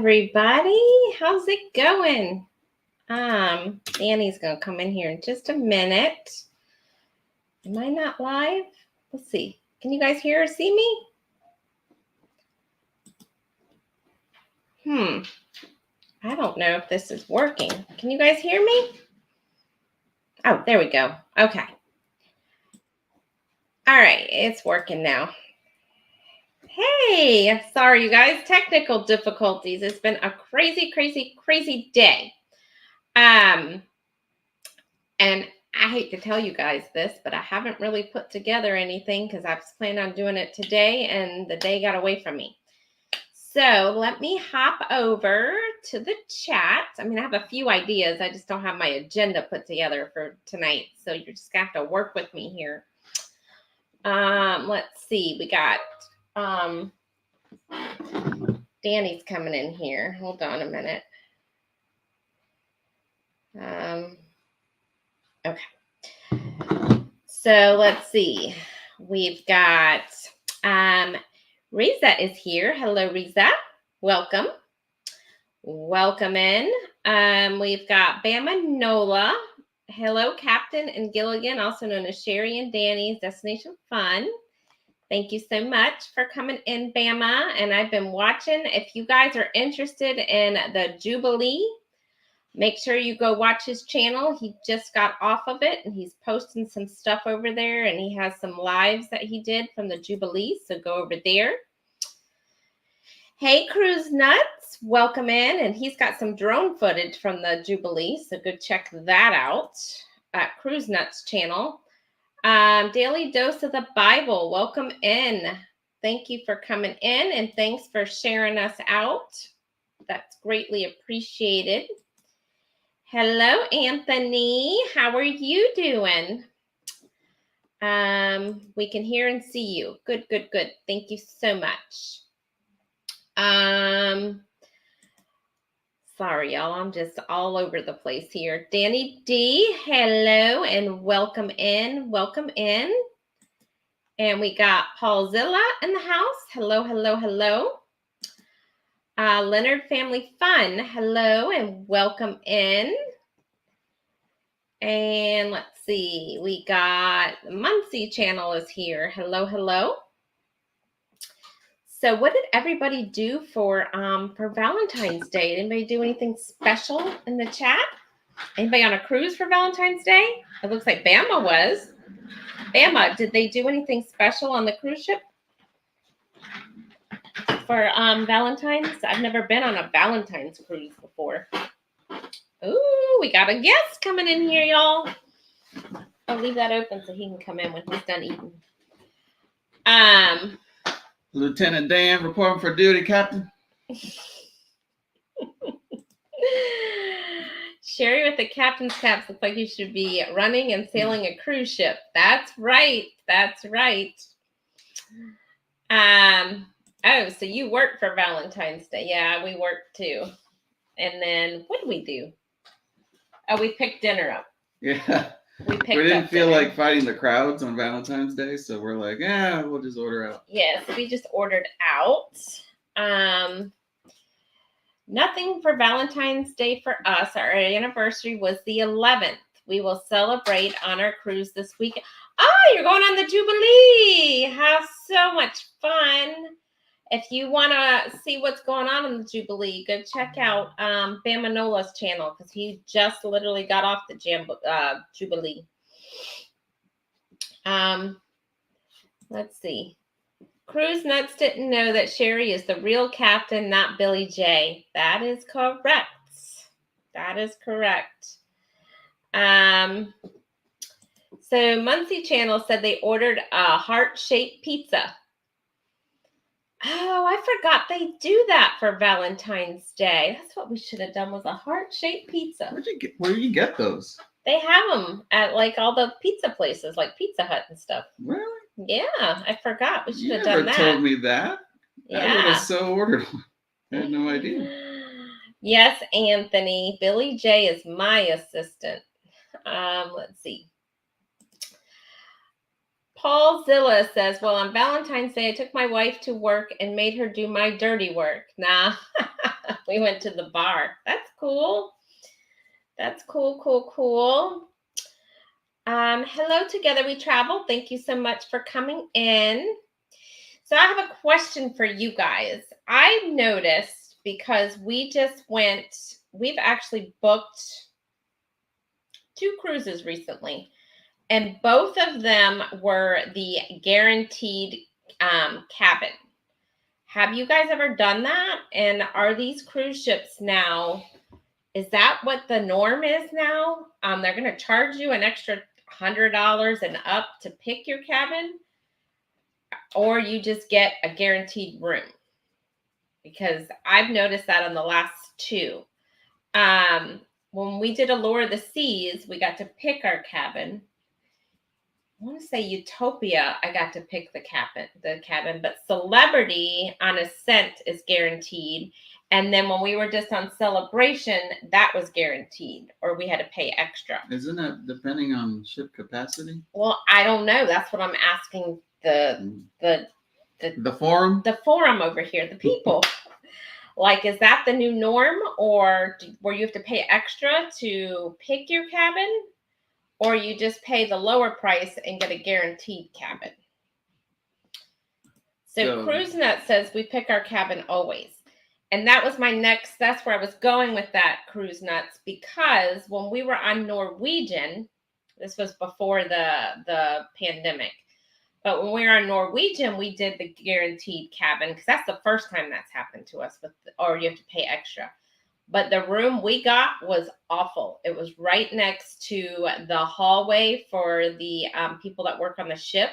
everybody. How's it going? Danny's gonna come in here in just a minute. Am I not live? Let's see. Can you guys hear or see me? I don't know if this is working. Can you guys hear me? Oh, there we go. Okay. All right, it's working now. Hey, sorry you guys, technical difficulties. It's been a crazy day. And I hate to tell you guys this, but I haven't really put together anything because I was planning on doing it today and the day got away from me. So let me hop over to the chat. I mean, I have a few ideas. I just don't have my agenda put together for tonight. So you're just gonna have to work with me here. Let's see. We got Danny's coming in here. Hold on a minute. Okay. So let's see. We've got Riza is here. Hello, Riza. Welcome. Welcome in. We've got Bama Nola. Hello, Captain and Gilligan, also known as Sherry and Danny's Destination Fun. Thank you so much for coming in, Bama. And I've been watching. If you guys are interested in the Jubilee, make sure you go watch his channel. He just got off of it and he's posting some stuff over there and he has some lives that he did from the Jubilee. So go over there. Hey, Cruise Nuts, welcome in. And he's got some drone footage from the Jubilee. So go check that out at Cruise Nuts channel. Daily Dose of the Bible, welcome in. Thank you for coming in and thanks for sharing us out. That's greatly appreciated. Hello, Anthony. How are you doing? We can hear and see you. Good. Thank you so much. Sorry, y'all. I'm just all over the place here. Danny D, hello and welcome in. Welcome in. And we got Paulzilla in the house. Hello. Leonard Family Fun, hello and welcome in. And let's see, we got Muncie channel is here. Hello. So what did everybody do for Valentine's Day? Did anybody do anything special in the chat? Anybody on a cruise for Valentine's Day? It looks like Bama was. Bama, did they do anything special on the cruise ship for Valentine's? I've never been on a Valentine's cruise before. Ooh, we got a guest coming in here, y'all. I'll leave that open so he can come in when he's done eating. Lieutenant Dan, reporting for duty, Captain. Sherry with the captain's caps looks like you should be running and sailing a cruise ship. That's right. Oh, so you work for Valentine's Day. Yeah, we work too. And then what do we do? Oh, we picked dinner up. Yeah. We didn't feel like fighting the crowds on Valentine's Day, so we're like, yeah, we'll just order out. Yes, we just ordered out. Nothing for Valentine's Day for us. Our anniversary was the 11th. We will celebrate on our cruise this week. Oh, you're going on the Jubilee. Have so much fun. If you want to see what's going on in the Jubilee, go check out Bama Nola's channel because he just literally got off the Jubilee. Let's see. Cruise Nuts didn't know that Sherry is the real captain, not Billy J. That is correct. So Muncie Channel said they ordered a heart-shaped pizza. Oh, I forgot they do that for Valentine's Day. That's what we should have done, was a heart-shaped pizza. Where do you get those? They have them at like all the pizza places, like Pizza Hut and stuff. Really? Yeah, I forgot. We should have done that. You never told me that. Yeah. I would have so ordered one. I had no idea. Yes, Anthony. Billy J is my assistant. Let's see. Paul Zilla says, well, on Valentine's Day, I took my wife to work and made her do my dirty work. Nah, we went to the bar. That's cool. That's cool. Hello, Together We Travel. Thank you so much for coming in. So I have a question for you guys. I noticed because we've actually booked 2 cruises recently. And both of them were the guaranteed cabin. Have you guys ever done that? And are these cruise ships now, is that what the norm is now? They're going to charge you an extra $100 and up to pick your cabin? Or you just get a guaranteed room? Because I've noticed that on the last 2. When we did Allure of the Seas, we got to pick our cabin. I want to say Utopia, I got to pick the cabin, but Celebrity on Ascent is guaranteed. And then when we were just on Celebration, that was guaranteed, or we had to pay extra. Isn't that depending on ship capacity? Well, I don't know. That's what I'm asking the forum? The forum over here, the people. Like, is that the new norm, or where you have to pay extra to pick your cabin? Or you just pay the lower price and get a guaranteed cabin. So CruiseNut says we pick our cabin always. And that was that's where I was going with that, CruiseNuts, because when we were on Norwegian, this was before the pandemic, but when we were on Norwegian, we did the guaranteed cabin, because that's the first time that's happened to us, or you have to pay extra. But the room we got was awful. It was right next to the hallway for the people that work on the ship.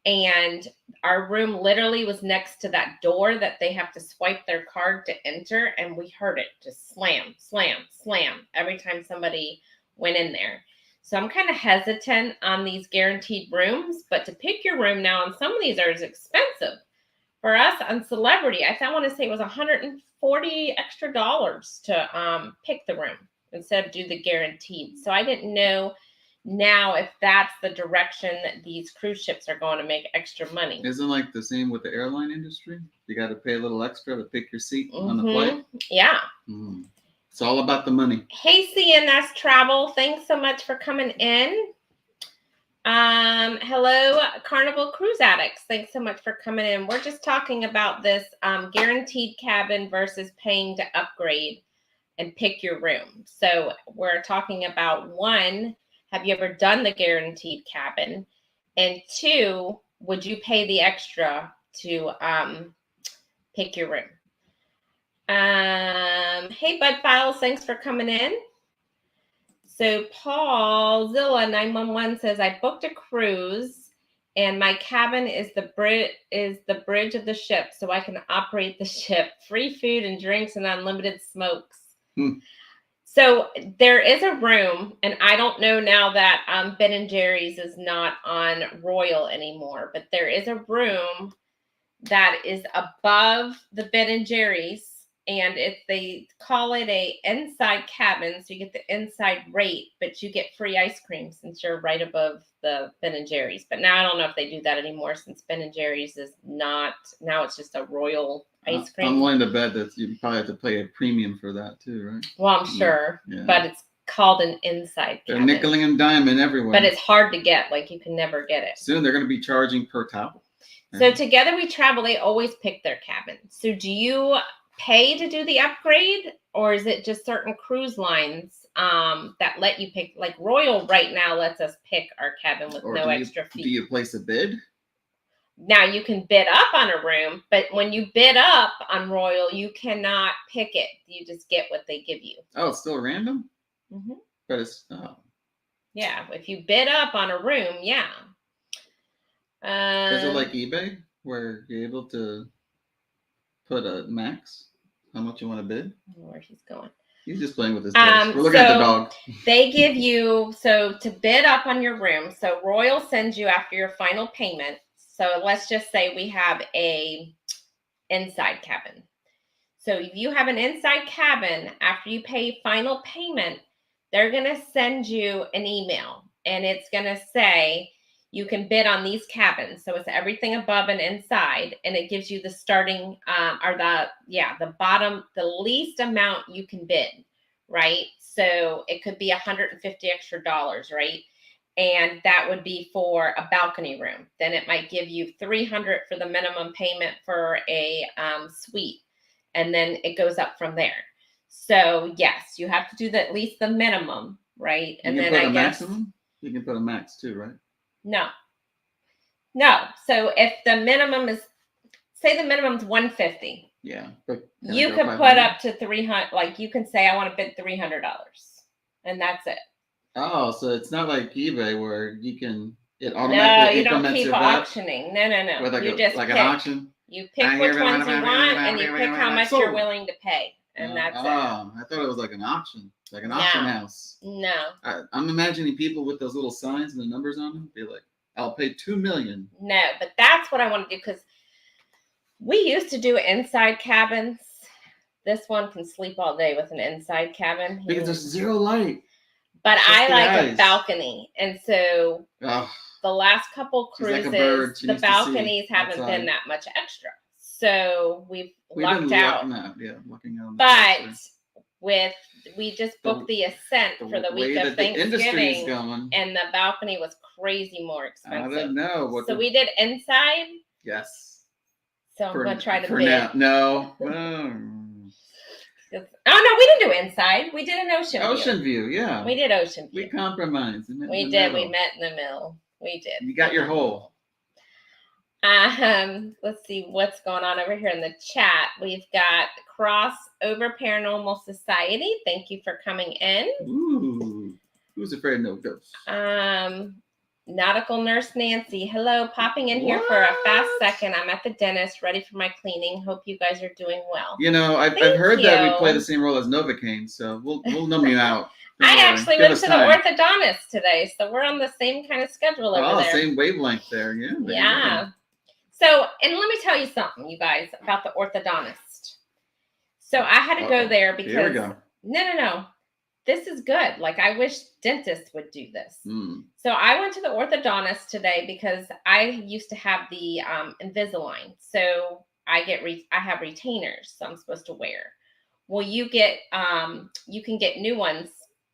And our room literally was next to that door that they have to swipe their card to enter. And we heard it just slam, slam, slam every time somebody went in there. So I'm kind of hesitant on these guaranteed rooms. But to pick your room now, and some of these are expensive. For us on Celebrity, I want to say it was $140 extra to pick the room instead of do the guaranteed. So I didn't know now if that's the direction that these cruise ships are going to make extra money. Isn't like the same with the airline industry? You got to pay a little extra to pick your seat on the flight. Yeah. It's all about the money. Hey, CNS Travel, thanks so much for coming in. Hello, Carnival Cruise Addicts. Thanks so much for coming in. We're just talking about this guaranteed cabin versus paying to upgrade and pick your room. So we're talking about 1, have you ever done the guaranteed cabin? And 2, would you pay the extra to pick your room? Hey, Bud Files, thanks for coming in. So Paul Zilla 911 says, I booked a cruise and my cabin is the bridge of the ship, so I can operate the ship. Free food and drinks and unlimited smokes. So there is a room, and I don't know now that Ben & Jerry's is not on Royal anymore, but there is a room that is above the Ben & Jerry's. And they call it a inside cabin, so you get the inside rate, but you get free ice cream since you're right above the Ben & Jerry's. But now I don't know if they do that anymore, since Ben & Jerry's is not, now it's just a Royal ice cream. I'm willing to bet that you probably have to pay a premium for that too, right? Well, I'm sure, but it's called an inside cabin. They're nickeling and diming everywhere. But it's hard to get, like you can never get it. Soon they're going to be charging per towel. So Together We Travel, they always pick their cabin. So do you pay to do the upgrade, or is it just certain cruise lines that let you pick? Like Royal right now lets us pick our cabin with no extra fee. Do you place a bid? Now you can bid up on a room, but when you bid up on Royal, you cannot pick it. You just get what they give you. Oh, it's still random? But it's yeah, if you bid up on a room, yeah. Is it like eBay where you're able to put a max? How much you want to bid? I don't know where he's going. He's just playing with his toys. We're looking at the dog. They give you, so to bid up on your room, so Royal sends you after your final payment. So let's just say we have a inside cabin. So if you have an inside cabin, after you pay final payment, they're going to send you an email. And it's going to say, you can bid on these cabins. So it's everything above and inside, and it gives you the starting the bottom, the least amount you can bid, right? So it could be $150 extra, right? And that would be for a balcony room. Then it might give you $300 for the minimum payment for a suite, and then it goes up from there. So yes, you have to do at least the minimum, right? And then I guess maximum. You can put a max too, right? No. So if the minimum is, say the minimum's $150. Yeah. You could put up to $300. Like you can say, I want to bid $300, and that's it. Oh, so it's not like eBay where you can automatically. No, you don't keep auctioning. No. With You just like pick. an auction. You pick which ones you want, and you pick how much you're willing to pay, and that's it. Oh, I thought it was like an auction, like an auction house. No. I'm imagining people with those little signs and the numbers on them be like, "I'll pay $2 million." No, but that's what I want to do, because we used to do inside cabins. This one can sleep all day with an inside cabin because there's zero light. But I like a balcony, and so the last couple cruises, the balconies haven't been that much extra. So we've lucked out. Looking out. But we just booked the Ascent for the week of Thanksgiving, and the balcony was crazy more expensive. I don't know. So we did inside. Yes. So I'm going to try to bid. Now. No. Oh no, we didn't do inside. We did an ocean view. Ocean view, yeah. We did ocean view. We compromised. We did. We met in the middle. We did. You got your hole. Let's see what's going on over here in the chat. We've got Crossover Paranormal Society. Thank you for coming in. Ooh, who's afraid of no ghosts? Nautical Nurse Nancy. Hello, popping in here for a fast second. I'm at the dentist, ready for my cleaning. Hope you guys are doing well. You know, I've heard that we play the same role as Novocaine, so we'll numb you out. I actually went to the orthodontist today, so we're on the same kind of schedule over there. Same wavelength there, yeah. Yeah. So, and let me tell you something, you guys, about the orthodontist. So I had to go there because here we go. No. This is good. Like, I wish dentists would do this. So I went to the orthodontist today because I used to have the Invisalign. So I have retainers, so I'm supposed to wear. Well, you can get new ones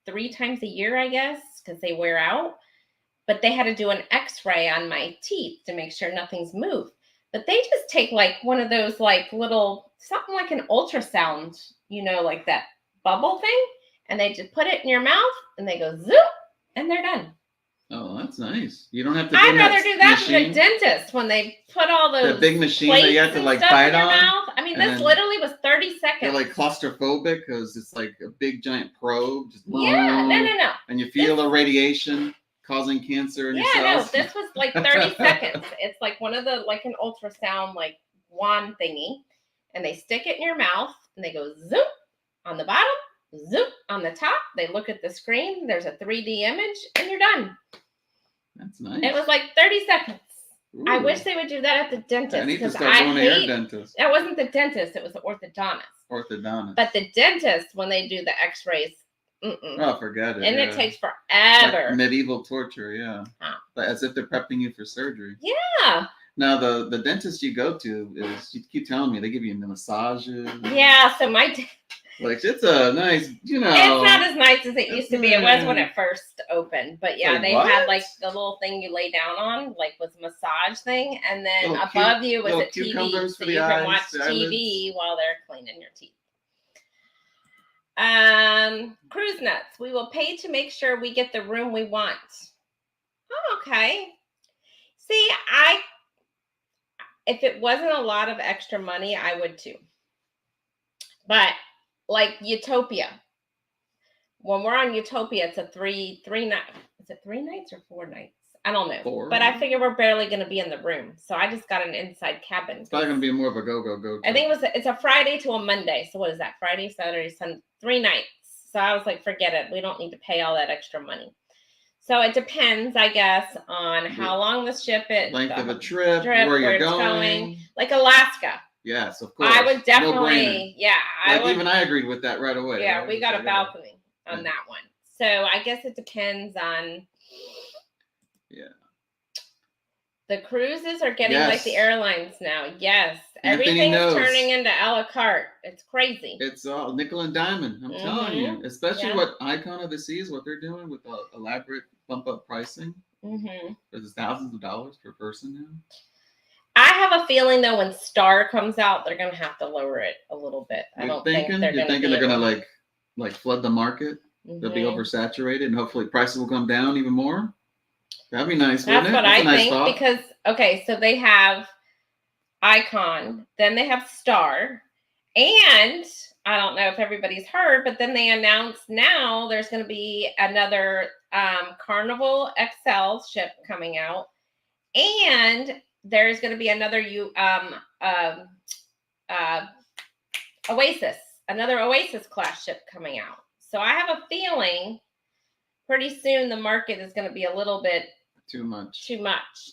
3 times a year, I guess, because they wear out. But they had to do an X-ray on my teeth to make sure nothing's moved. But they just take like one of those like little, something like an ultrasound, like that bubble thing. And they just put it in your mouth, and they go zoop, and they're done. Oh, that's nice. You don't have to. I'd rather do that than the dentist when they put all those. The big machine that you have to like bite on. Mouth. I mean, this literally was 30 seconds. You're like claustrophobic because it's like a big giant probe. Just no. And you feel the radiation causing cancer in your cells. No, this was like 30 seconds. It's like one of the like an ultrasound like wand thingy, and they stick it in your mouth, and they go zoop on the bottom. Zoop on the top. They look at the screen. There's a 3D image, and you're done. That's nice. It was like 30 seconds. Ooh. I wish they would do that at the dentist. I need to start going to your dentist. That wasn't the dentist. It was the orthodontist. But the dentist, when they do the X-rays, oh, forget it. And it takes forever. Like medieval torture, yeah. But as if they're prepping you for surgery. Yeah. Now, the dentist you go to you keep telling me, they give you massages. Yeah, so like, it's a nice, It's not as nice as it used to be. It was when it first opened. But yeah, they had like the little thing you lay down on, like was a massage thing. And then above you was a TV. So you can watch TV while they're cleaning your teeth. Cruise Nuts. We will pay to make sure we get the room we want. Oh, okay. See, if it wasn't a lot of extra money, I would too. But like Utopia. When we're on Utopia, it's a three night. Is it 3 nights or 4 nights? I don't know. 4. But I figure we're barely going to be in the room. So I just got an inside cabin. It's probably going to be more of a go. I think it's a Friday to a Monday. So what is that? Friday, Saturday, Sunday, 3 nights. So I was like, forget it. We don't need to pay all that extra money. So it depends, I guess, on how long the ship is. Length of a trip, where you're going. Like Alaska. Yes, of course. I would definitely, even I agreed with that right away. Yeah, right? We got a balcony on that one. So I guess it depends on. Yeah. The cruises are getting like the airlines now. Yes. Everything's turning into a la carte. It's crazy. It's all nickel and diamond. I'm telling you. Especially what Icon of the Seas, what they're doing with the elaborate bump up pricing. There's thousands of dollars per person now. I have a feeling though, when Star comes out, they're gonna have to lower it a little bit. I don't think they're gonna like flood the market. They'll be oversaturated, and hopefully prices will come down even more. That'd be nice. That's what I think. Because so they have Icon, then they have Star, and I don't know if everybody's heard, but then they announced now there's going to be another Carnival XL ship coming out, and there's going to be another another Oasis class ship coming out. So I have a feeling pretty soon the market is going to be a little bit too much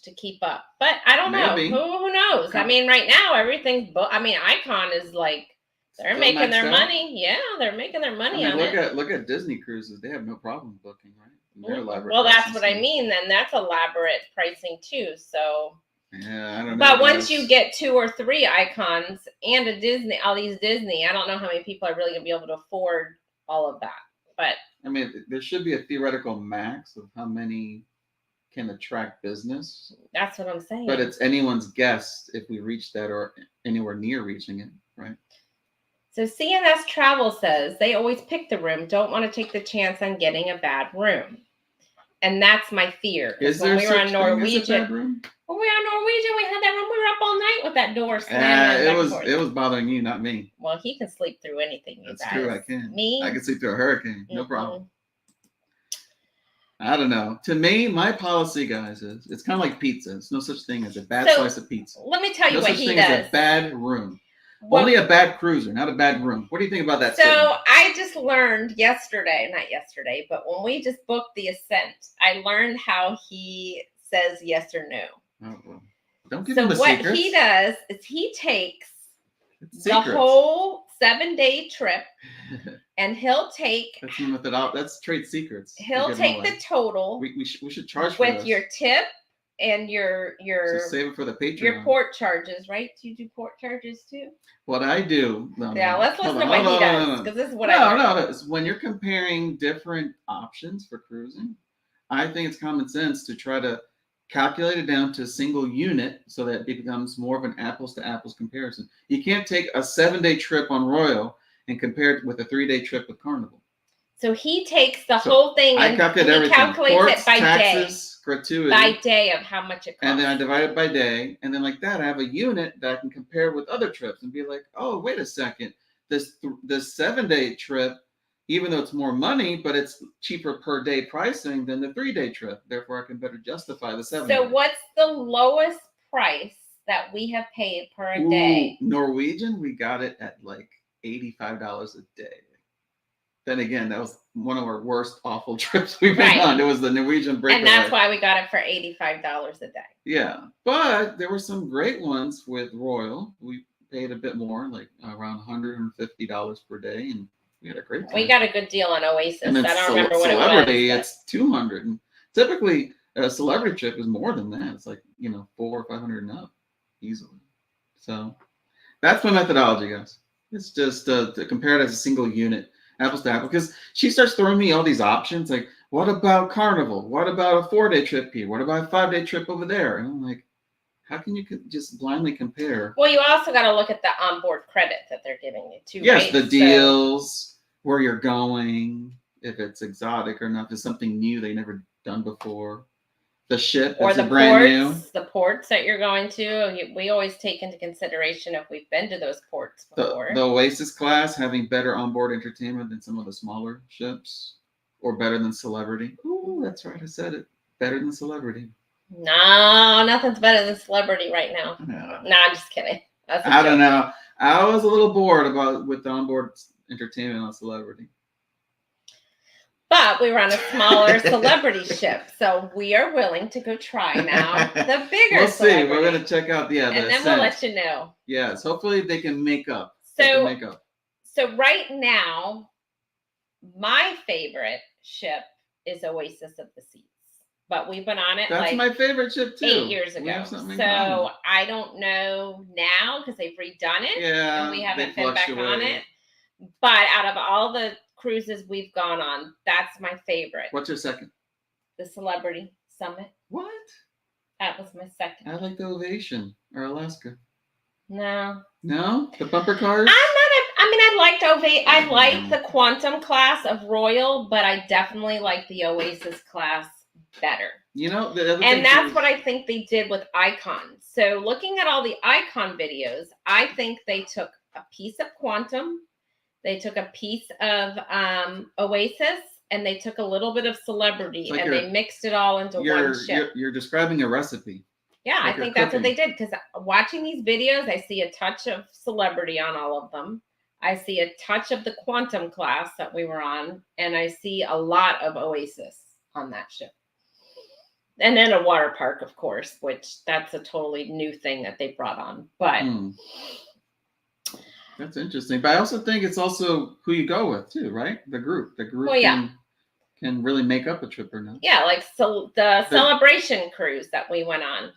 to keep up. But I don't know. Who knows? I mean, right now everything's Icon is like they're making their money. Yeah, they're making their money on it. Look at Disney cruises. They have no problem booking, right? Well, that's what I mean. Then that's elaborate pricing too. So yeah, I don't know. But once you get 2 or 3 Icons and a Disney, all these Disney, I don't know how many people are really going to be able to afford all of that. But I mean, there should be a theoretical max of how many can attract business. That's what I'm saying. But it's anyone's guess if we reach that or anywhere near reaching it, right? So CNS Travel says they always pick the room, don't want to take the chance on getting a bad room. And that's my fear. Is there such thing as a bad room? When we were on Norwegian, we had that room. We were up all night with that door slamming. It was bothering you, not me. Well, he can sleep through anything. That's true. I can. Me? I can sleep through a hurricane. No problem. I don't know. To me, my policy, guys, is it's kind of like pizza. There's no such thing as a bad slice of pizza. Let me tell you what he does. No such thing as a bad room. Only a bad cruiser, not a bad room. What do you think about that? So I just learned not yesterday, but when we just booked the Ascent, I learned how he says yes or no. Oh, well. Don't give him the secrets. So what he does is he takes the whole 7-day trip, and he'll take. That's trade secrets. He'll take the total. We should charge for with your tip and your so save it for the Patreon. Your port charges, right? Do you do port charges too? What I do. Let's listen to what he does, because this is what I know. No. When you're comparing different options for cruising, I think it's common sense to try to calculate it down to a single unit so that it becomes more of an apples to apples comparison. You can't take a 7-day trip on Royal and compare it with a 3-day trip with Carnival. So he takes the whole thing and he calculates it by taxes, day. Gratuity. By day of how much it costs. And then I divide it by day. And then like that, I have a unit that I can compare with other trips and be like, oh, wait a second. This 7-day trip, even though it's more money, but it's cheaper per day pricing than the 3-day trip. Therefore, I can better justify the 7-day. So what's the lowest price that we have paid per day? Norwegian, we got it at like $85 a day. Then again, that was one of our worst, awful trips we've been on. It was the Norwegian breakaway. And that's why we got it for $85 a day. Yeah. But there were some great ones with Royal. We paid a bit more, like around $150 per day. And we had a great time. We got a good deal on Oasis. I don't remember what it was. Celebrity, it's $200. And typically, a celebrity trip is more than that. It's like, $400 or $500 and up easily. So that's my methodology, guys. It's just to compare it as a single unit. Apples to apples, because she starts throwing me all these options like, what about Carnival? What about a 4-day trip here? What about a 5-day trip over there? And I'm like, how can you just blindly compare? Well, you also got to look at the onboard credit that they're giving you too. Yes, right? The deals, where you're going, if it's exotic or not, if it's something new they never done before. The ship or the brand new. The ports that you're going to. We always take into consideration if we've been to those ports before. The Oasis class having better onboard entertainment than some of the smaller ships, or better than Celebrity. Ooh, that's right, I said it. Better than Celebrity. No, nothing's better than Celebrity right now. No, I'm just kidding. I don't know. I was a little bored with the onboard entertainment on Celebrity. But we were on a smaller Celebrity ship, so we are willing to go try now the bigger. We'll see. We're going to check out the and then we'll let you know. Yes, hopefully they can make up. So right now, my favorite ship is Oasis of the Seas. but we went on it That's like my favorite ship too. 8 years We ago. have something in So common. I don't know now because they've redone it. Yeah, And we haven't they been back on fluctuate. it. But out of all the cruises we've gone on, that's my favorite. What's your second? The Celebrity Summit. What? That was my second. I like the Ovation or Alaska. No. No? The bumper cars? I liked I liked the Quantum class of Royal, but I definitely like the Oasis class better. You know, the other and that's what I think they did with Icon. So looking at all the Icon videos, I think they took a piece of Quantum, they took a piece of Oasis, and they took a little bit of Celebrity, like and they mixed it all into one ship. You're describing a recipe. Yeah, like I think that's what they did, because watching these videos, I see a touch of Celebrity on all of them. I see a touch of the Quantum class that we were on, and I see a lot of Oasis on that ship. And then a water park, of course, which that's a totally new thing that they brought on. But that's interesting. But I also think it's also who you go with too, right? The group can really make up a trip or not. Yeah, like so the celebration cruise that we went on.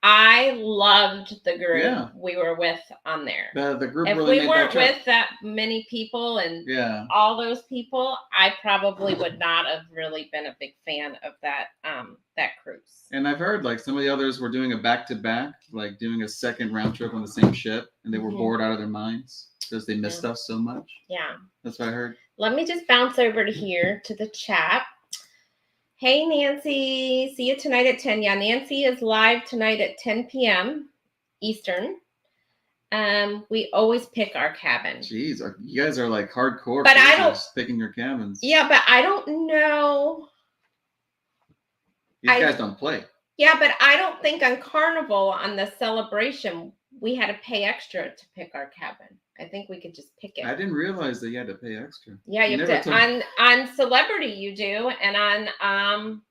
I loved the group we were with on there. The group if really we weren't with that many people and all those people, I probably would not have really been a big fan of that that cruise. And I've heard like some of the others were doing a back-to-back, like doing a second round trip on the same ship, and they were bored out of their minds because they missed us so much. Yeah. That's what I heard. Let me just bounce over to here to the chat. Hey, Nancy. See you tonight at 10. Yeah, Nancy is live tonight at 10 p.m. Eastern. We always pick our cabin. Jeez, you guys are like hardcore. But I don't picking your cabins. Yeah, but I don't know. These guys don't play. Yeah, but I don't think on Carnival on the celebration we had to pay extra to pick our cabin. I think we could just pick it. I didn't realize that you had to pay extra. Yeah, you have to on Celebrity you do, and on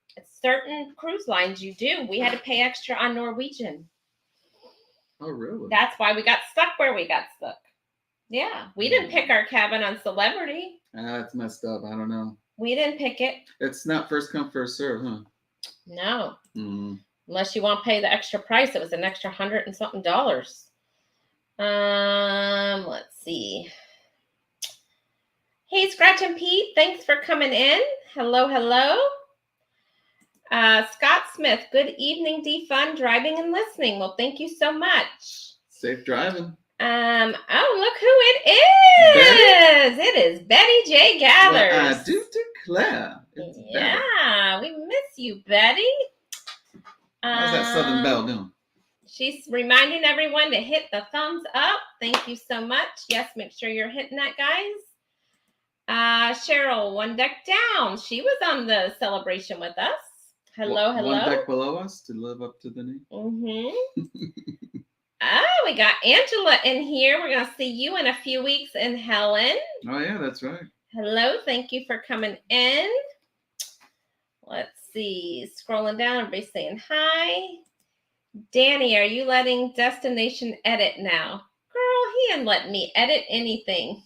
certain cruise lines you do. We had to pay extra on Norwegian. Oh, really? That's why we got stuck where we got stuck. Yeah, we didn't pick our cabin on Celebrity. That's messed up. I don't know. We didn't pick it. It's not first come, first serve, huh? No. Unless you want to pay the extra price. It was an extra $100 and something. Let's see. Hey, Scratch and Pete, thanks for coming in. Hello. Scott Smith, good evening, D-Fun, driving and listening. Well, thank you so much. Safe driving. Oh, look who it is. Betty? It is Betty J. Gathers. Well, I do declare. Yeah, we miss you, Betty. How's that Southern Belle doing? She's reminding everyone to hit the thumbs up. Thank you so much. Yes, make sure you're hitting that, guys. Cheryl, one deck down. She was on the celebration with us. Hello. One deck below us to live up to the name. Oh, we got Angela in here. We're going to see you in a few weeks in Helen. Oh, yeah, that's right. Hello. Thank you for coming in. Let's see. Scrolling down. Everybody's saying hi. Danny, are you letting Destination edit now? Girl, he ain't letting me edit anything.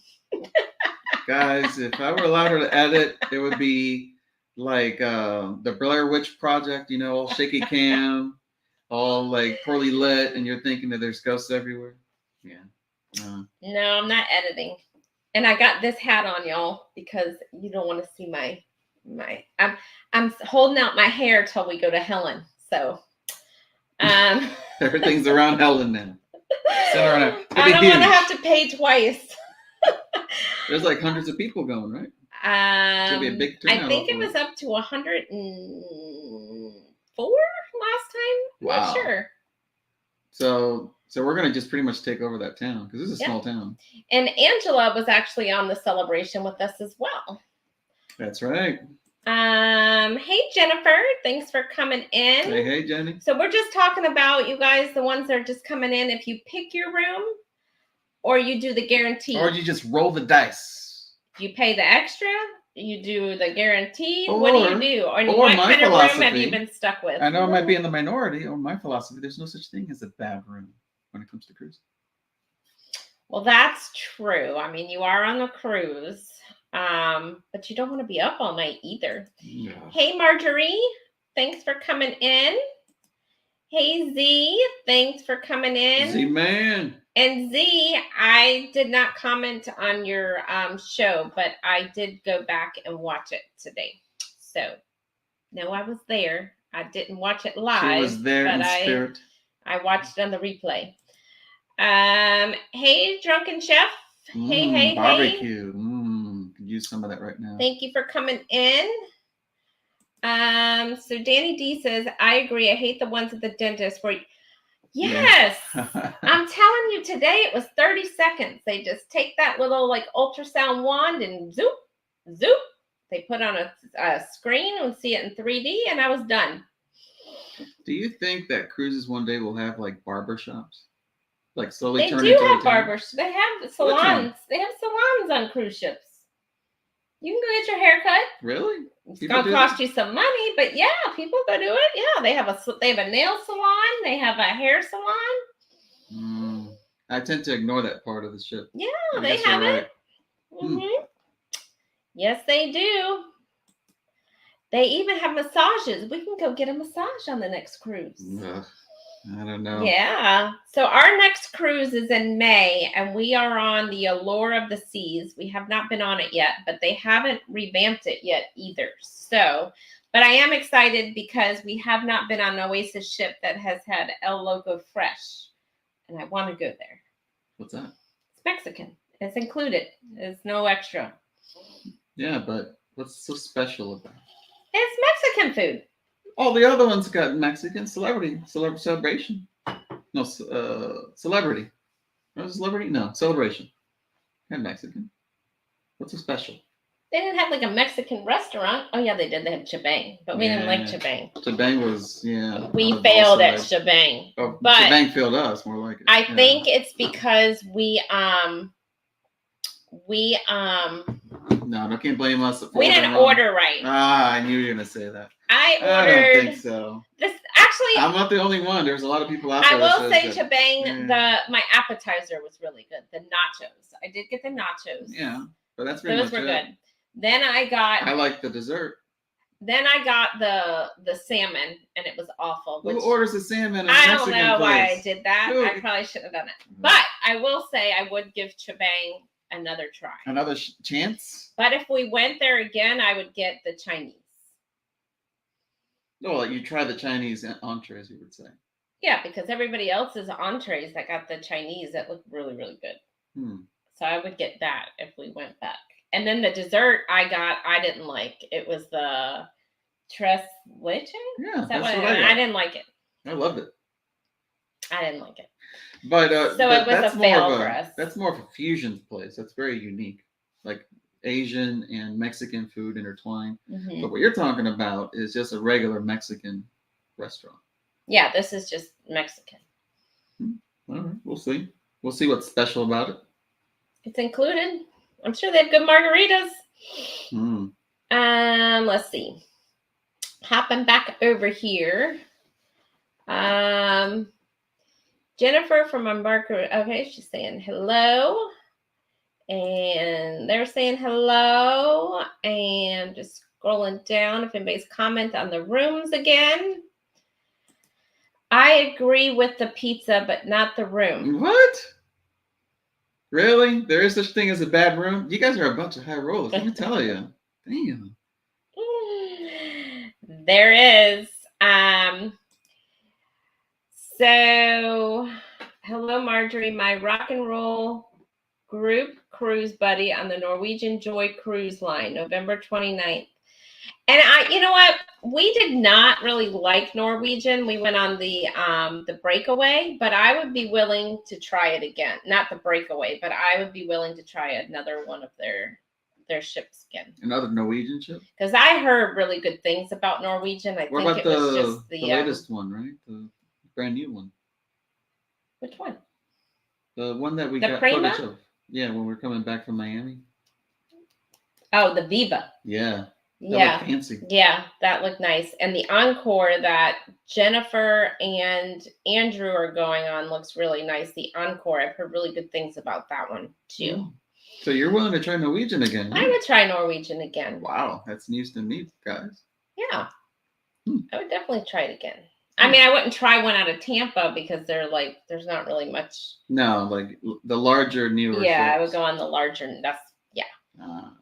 Guys, if I were allowed her to edit, it would be like the Blair Witch Project, you know, all shaky cam, all like poorly lit, and you're thinking that there's ghosts everywhere. Yeah. No, I'm not editing. And I got this hat on, y'all, because you don't want to see my I'm holding out my hair till we go to Helen. So everything's around Helen now. I don't want to have to pay twice. There's like hundreds of people going, right? Should be a big turnout. I think it was up to 104 last time. Wow. Not sure. So we're gonna just pretty much take over that town because this is a small town. And Angela was actually on the celebration with us as well. That's right. Hey Jennifer, thanks for coming in. Hey Jenny. So we're just talking about, you guys, the ones that are just coming in, if you pick your room or you do the guarantee. Or you just roll the dice. You pay the extra, you do the guaranteed. What do you do? Or what my kind of philosophy, room have you been stuck with? I know I might be in the minority, or my philosophy, there's no such thing as a bad room when it comes to cruise. Well, that's true. I mean, you are on a cruise. But you don't want to be up all night either. Yeah. Hey, Marjorie. thanks for coming in. Hey Z, thanks for coming in. Z-Man. And Z, I did not comment on your show, but I did go back and watch it today. So, no, I was there. I didn't watch it live. She was there but in spirit. I watched it on the replay. Hey, Drunken Chef. Hey, barbecue. Could use some of that right now. Thank you for coming in. So Danny D says, I agree. I hate the ones at the dentist where yes. I'm telling you, today it was 30 seconds. They just take that little like ultrasound wand and zoop, zoop. They put on a screen and see it in 3D, and I was done. Do you think that cruises one day will have like barber shops? Like slowly they turn do into have a barbers. They have salons. They have salons on cruise ships. You can go get your hair cut. Really? It's gonna cost you some money, but yeah, people go do it. Yeah, they have a nail salon. They have a hair salon. I tend to ignore that part of the ship. Yeah, they have it. Right. Yes, they do. They even have massages. We can go get a massage on the next cruise. I don't know. Yeah. So our next cruise is in May, and we are on the Allure of the Seas. We have not been on it yet, but they haven't revamped it yet either. So, but I am excited because we have not been on an Oasis ship that has had El Loco Fresh, and I want to go there. What's that? It's Mexican. It's included. It's no extra. Yeah, but what's so special about it? It's Mexican food. All the other ones got Mexican celebration. No, celebrity. Was it celebrity? No, celebration. And Mexican. What's so special? They didn't have like a Mexican restaurant. Oh yeah, they did. They had Chibang, but we didn't like Chibang. Chibang was We failed at Chibang. Oh, but Chibang failed us more like it. I think it's because we No, I can't blame us. We didn't order right. I knew you were gonna say that. I don't think so. This actually, I'm not the only one. There's a lot of people out there. I will say Chibang, my appetizer was really good. The nachos. I did get the nachos. Yeah, but that's those were good. Then I like the dessert. Then I got the salmon, and it was awful. Who orders the salmon? I don't know why I did that. I probably should have done it. But I will say I would give Chibang another try. Another chance? But if we went there again, I would get the Chinese. Well, you try the Chinese entrees, you would say. Yeah, because everybody else's entrees that got the Chinese that looked really, really good. So I would get that if we went back. And then the dessert I didn't like. It was the tres leche. Yeah, that's what I didn't like it. I loved it. I didn't like it. But so it was a fail for us. That's more of a fusion place. That's very unique, like Asian and Mexican food intertwined. But what you're talking about is just a regular Mexican restaurant. Yeah, this is just Mexican. All right, we'll see. We'll see what's special about it. It's included. I'm sure they have good margaritas. Let's see. Hopping back over here. Jennifer from Embarker. Okay, she's saying hello. And they're saying hello. And just scrolling down if anybody's comment on the rooms again. I agree with the pizza, but not the room. What? Really? There is such thing as a bad room? You guys are a bunch of high rollers. Let me tell you. Damn. There is. So, hello, Marjorie. My rock and roll group cruise buddy on the Norwegian Joy Cruise Line, November 29th. And you know what? We did not really like Norwegian. We went on the breakaway, but I would be willing to try it again. Not the breakaway, but I would be willing to try another one of their ships again. Another Norwegian ship? Because I heard really good things about Norwegian. I think it was just the latest one, right? The brand new one. Which one? The one that we got footage of. Yeah, when we're coming back from Miami. Oh, the Viva. Yeah. That looked fancy. Yeah, that looked nice. And the Encore that Jennifer and Andrew are going on looks really nice. The Encore, I've heard really good things about that one too. Oh. So you're willing to try Norwegian again? Huh? I would try Norwegian again. Wow, that's news to me, guys. Yeah. I would definitely try it again. I mean, I wouldn't try one out of Tampa because there's not really much. No, like the larger, newer Yeah, ships. I would go on the larger. Yeah. Ah.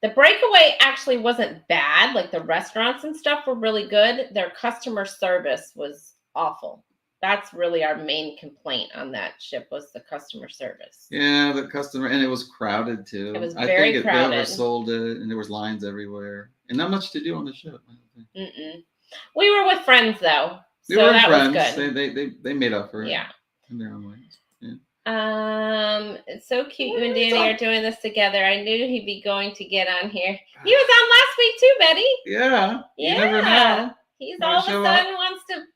The breakaway actually wasn't bad. Like the restaurants and stuff were really good. Their customer service was awful. That's really our main complaint on that ship was the customer service. Yeah, the customer, and it was crowded too. It was I very think they crowded. oversold it, and there was lines everywhere, and not much to do on the ship. I don't think. Mm-mm. We were with friends though, We so were that friends. was good. They made up for it. Yeah. In their own ways. Yeah. It's so cute you and Danny are doing this together. I knew he'd be going to get on here. He was on last week too, Betty. Yeah. You never know. He's all of a sudden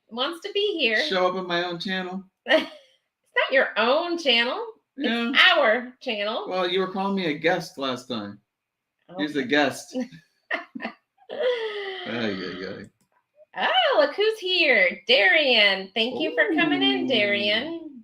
wants to be here. Show up on my own channel. It's not your own channel. Yeah. It's our channel. Well, you were calling me a guest last time. Okay. He's a guest. Oh, look who's here. Darian. Thank you for coming in, Darian.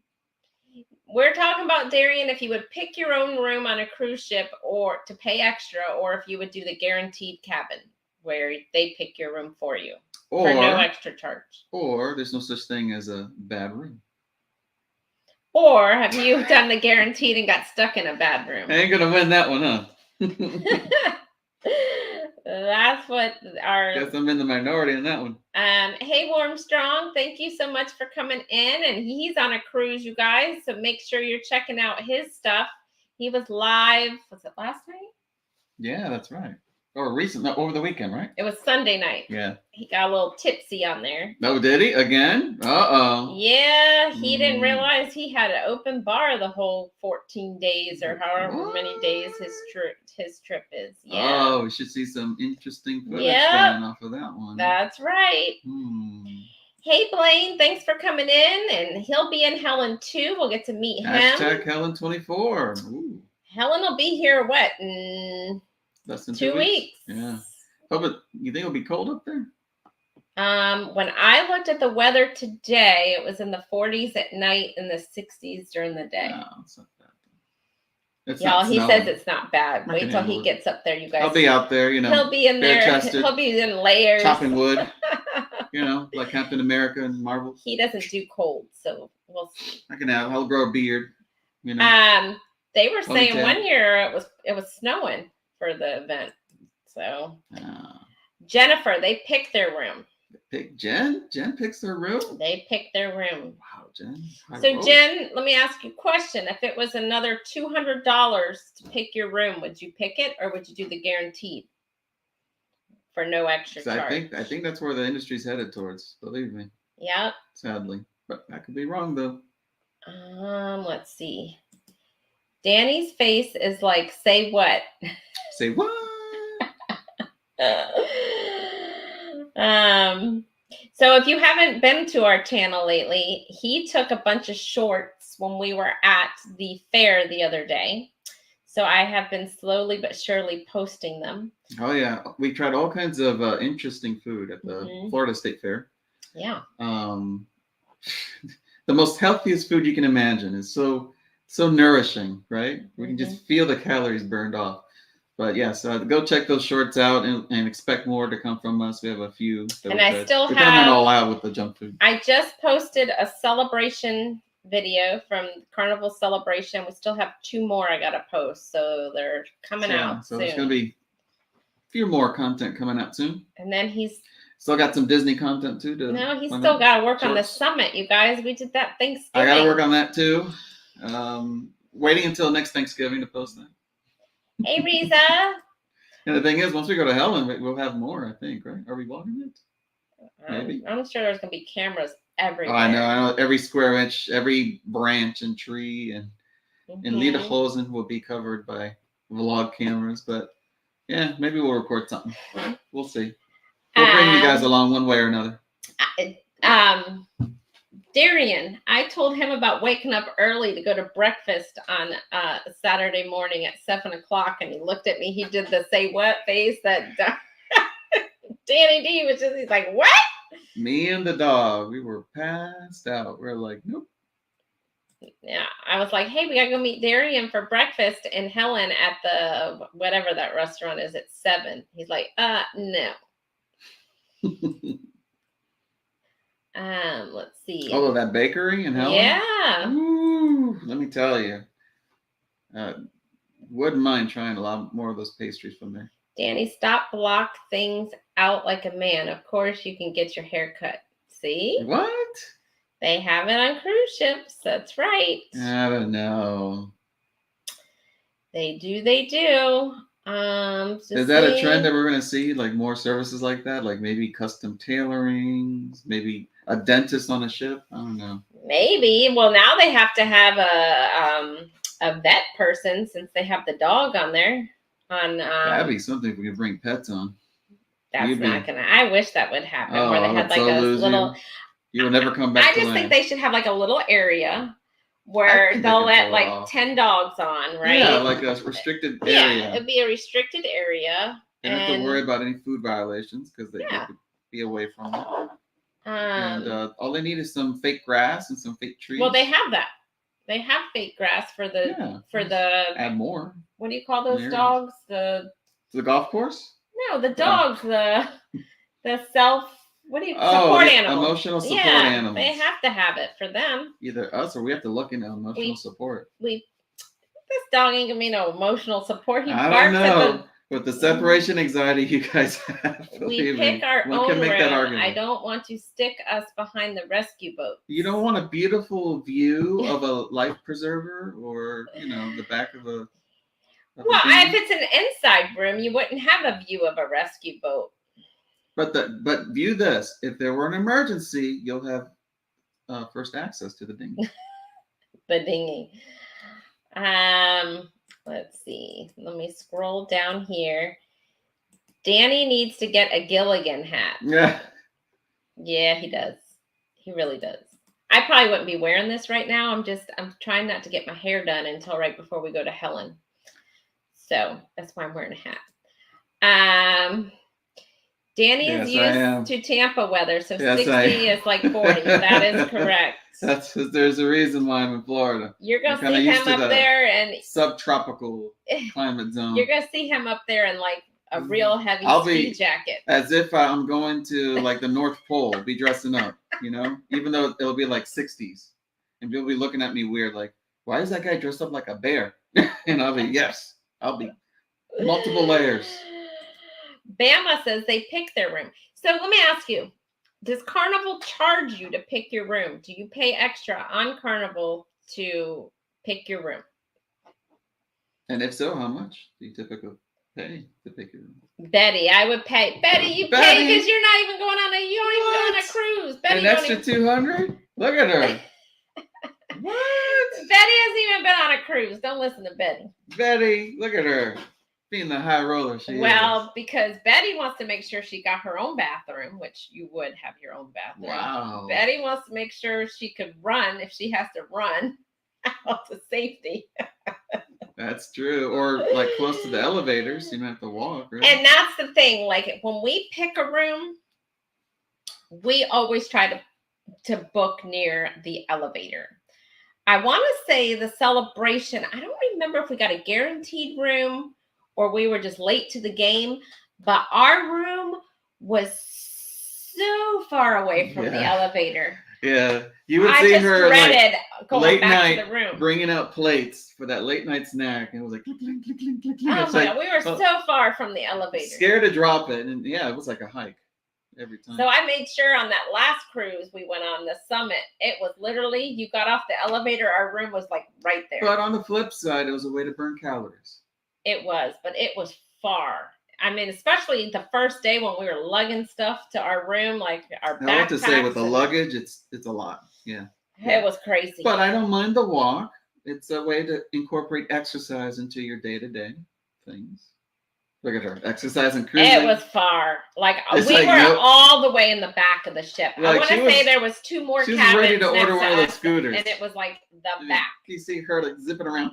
We're talking about, Darian, if you would pick your own room on a cruise ship or to pay extra, or if you would do the guaranteed cabin where they pick your room for you for no extra charge. Or there's no such thing as a bad room. Or have you done the guaranteed and got stuck in a bad room? I ain't going to win that one, huh? That's what our... Guess I'm in the minority on that one. Hey, Warmstrong, thank you so much for coming in. And he's on a cruise, you guys. So make sure you're checking out his stuff. He was live. Was it last night? Yeah, that's right. Or over the weekend, right? It was Sunday night. Yeah. He got a little tipsy on there. Oh, did he? Again? Uh-oh. Yeah, he didn't realize he had an open bar the whole 14 days or however many days his trip is. Yeah. Oh, we should see some interesting footage coming off of that one. That's right. Hey, Blaine, thanks for coming in. And he'll be in Helen too. We'll get to meet him. Hashtag Helen24. Ooh. Helen will be here, what, in less than 2 weeks? Yeah. Oh, but you think it'll be cold up there? When I looked at the weather today, it was in the 40s at night and the 60s during the day. No, it's not bad. It's Y'all, he says it's not bad. Wait till he gets up there, you guys. I'll be out there, you know. He'll be in there. He'll be in layers. Chopping wood. You know, like Captain America and Marvel. He doesn't do cold, so we'll see. I'll grow a beard. You know. They were saying one year it was snowing for the event. So Jennifer, they picked their room. Jen picks their room? They picked their room. Wow, Jen. So Jen, let me ask you a question. If it was another $200 to pick your room, would you pick it or would you do the guaranteed for no extra charge? I think that's where the industry's headed towards, believe me. Yep. Sadly. But I could be wrong though. Let's see. Danny's face is like, say what? Say what? So if you haven't been to our channel lately, he took a bunch of shorts when we were at the fair the other day. So I have been slowly but surely posting them. Oh yeah, we tried all kinds of interesting food at the Florida State Fair. Yeah. The most healthiest food you can imagine is so nourishing, right? We can just feel the calories burned off. But yes, go check those shorts out and expect more to come from us. We have a few. And I still have. We're going all out with the junk food. I just posted a celebration video from Carnival Celebration. We still have 2 more I got to post. So they're coming out soon. So there's going to be a few more content coming out soon. And then he's still got some Disney content too. No, he's still got to work on the summit, you guys. We did that Thanksgiving. I got to work on that too. Waiting until next Thanksgiving to post that. Hey, Riza. And the thing is, once we go to Helen, we'll have more, I think, right? Are we vlogging it? Maybe. I'm sure there's going to be cameras everywhere. Oh, I know. Every square inch, every branch and tree and Lederhosen will be covered by vlog cameras. But yeah, maybe we'll record something. We'll see. We'll bring you guys along one way or another. Darian, I told him about waking up early to go to breakfast on Saturday morning at 7:00, and he looked at me. He did the say what face that Danny D was just, he's like, what? Me and the dog, we were passed out. We're like, nope. Yeah, I was like, hey, we gotta go meet Darian for breakfast in Helen at the whatever that restaurant is at 7. He's like, no. Let's see. Oh, that bakery in Helen? Yeah. Ooh, let me tell you. Wouldn't mind trying a lot more of those pastries from there. Danny, stop block things out like a man. Of course, you can get your hair cut. See? What? They have it on cruise ships. That's right. I don't know. They do. They do. Is that a trend that we're going to see? Like more services like that? Like maybe custom tailorings? Maybe a dentist on a ship? I don't know. Maybe. Well, now they have to have a vet person since they have the dog on there. That'd be something if we could bring pets on. That's not gonna. I wish that would happen Oh, where they had like a little. You will never come back. I just think they should have like a little area where they'll let like 10 dogs on, right? Yeah, like a restricted area. Yeah, it'd be a restricted area. They don't have to worry about any food violations because they could be away from it. And all they need is some fake grass and some fake trees. Well, they have that. They have fake grass for the add more. What do you call those dogs? The golf course? No, the dogs. The self. What do you support animals? Emotional support animals. They have to have it for them. Either us or we have to look into emotional support. This dog ain't gonna be no emotional support. He I don't know. With the separation anxiety you guys have, we pick our own room. I don't want to stick us behind the rescue boat. You don't want a beautiful view of a life preserver or, the back of a... Well, if it's an inside room, you wouldn't have a view of a rescue boat. But view this. If there were an emergency, you'll have first access to the dinghy. The dinghy. Let's see. Let me scroll down here. Danny needs to get a Gilligan hat. Yeah. Yeah, he does. He really does. I probably wouldn't be wearing this right now. I'm trying not to get my hair done until right before we go to Helen. So that's why I'm wearing a hat. Danny is used to Tampa weather, so 60 is like 40. That is correct. There's a reason why I'm in Florida. You're gonna see him up there and subtropical climate zone. You're gonna see him up there in like a real heavy ski jacket. As if I'm going to like the North Pole, be dressing up, even though it'll be like 60s. And people will be looking at me weird, like, why is that guy dressed up like a bear? And I'll be, yes, I'll be multiple layers. Bama says they pick their room. So let me ask you, does Carnival charge you to pick your room? Do you pay extra on Carnival to pick your room? And if so, how much do you typically pay to pick your room? Betty, I would pay. Betty, you pay because you're not even going on a cruise. Betty, an extra $200? Look at her. What? Betty hasn't even been on a cruise. Don't listen to Betty. Betty, look at her. Being the high roller she is. Because Betty wants to make sure she got her own bathroom, which you would have your own bathroom. Wow. Betty wants to make sure she could run if she has to run out to safety. That's true. Or like close to the elevators, you might have to walk, right? And that's the thing. Like when we pick a room, we always try to book near the elevator. I want to say the Celebration, I don't remember if we got a guaranteed room or we were just late to the game, but our room was so far away from the elevator. Yeah, you would see her like going late back night to the room, bringing out plates for that late night snack, and it was like click, click, click, click, click. Oh my God, we were so far from the elevator. Scared to drop it, and it was like a hike every time. So I made sure on that last cruise we went on, the Summit, it was literally, you got off the elevator, our room was like right there. But on the flip side, it was a way to burn calories. It was, but it was far. I mean, especially the first day when we were lugging stuff to our room, like our backpacks. I have to say, with the luggage, it's a lot. Yeah. It was crazy. But I don't mind the walk. It's a way to incorporate exercise into your day-to-day things. Look at her, exercise and cruising. It was far. Like we were all the way in the back of the ship. Like I want to say there was 2 more cabins. She was ready to order one of those scooters. And it was like the back. You see her like zipping around.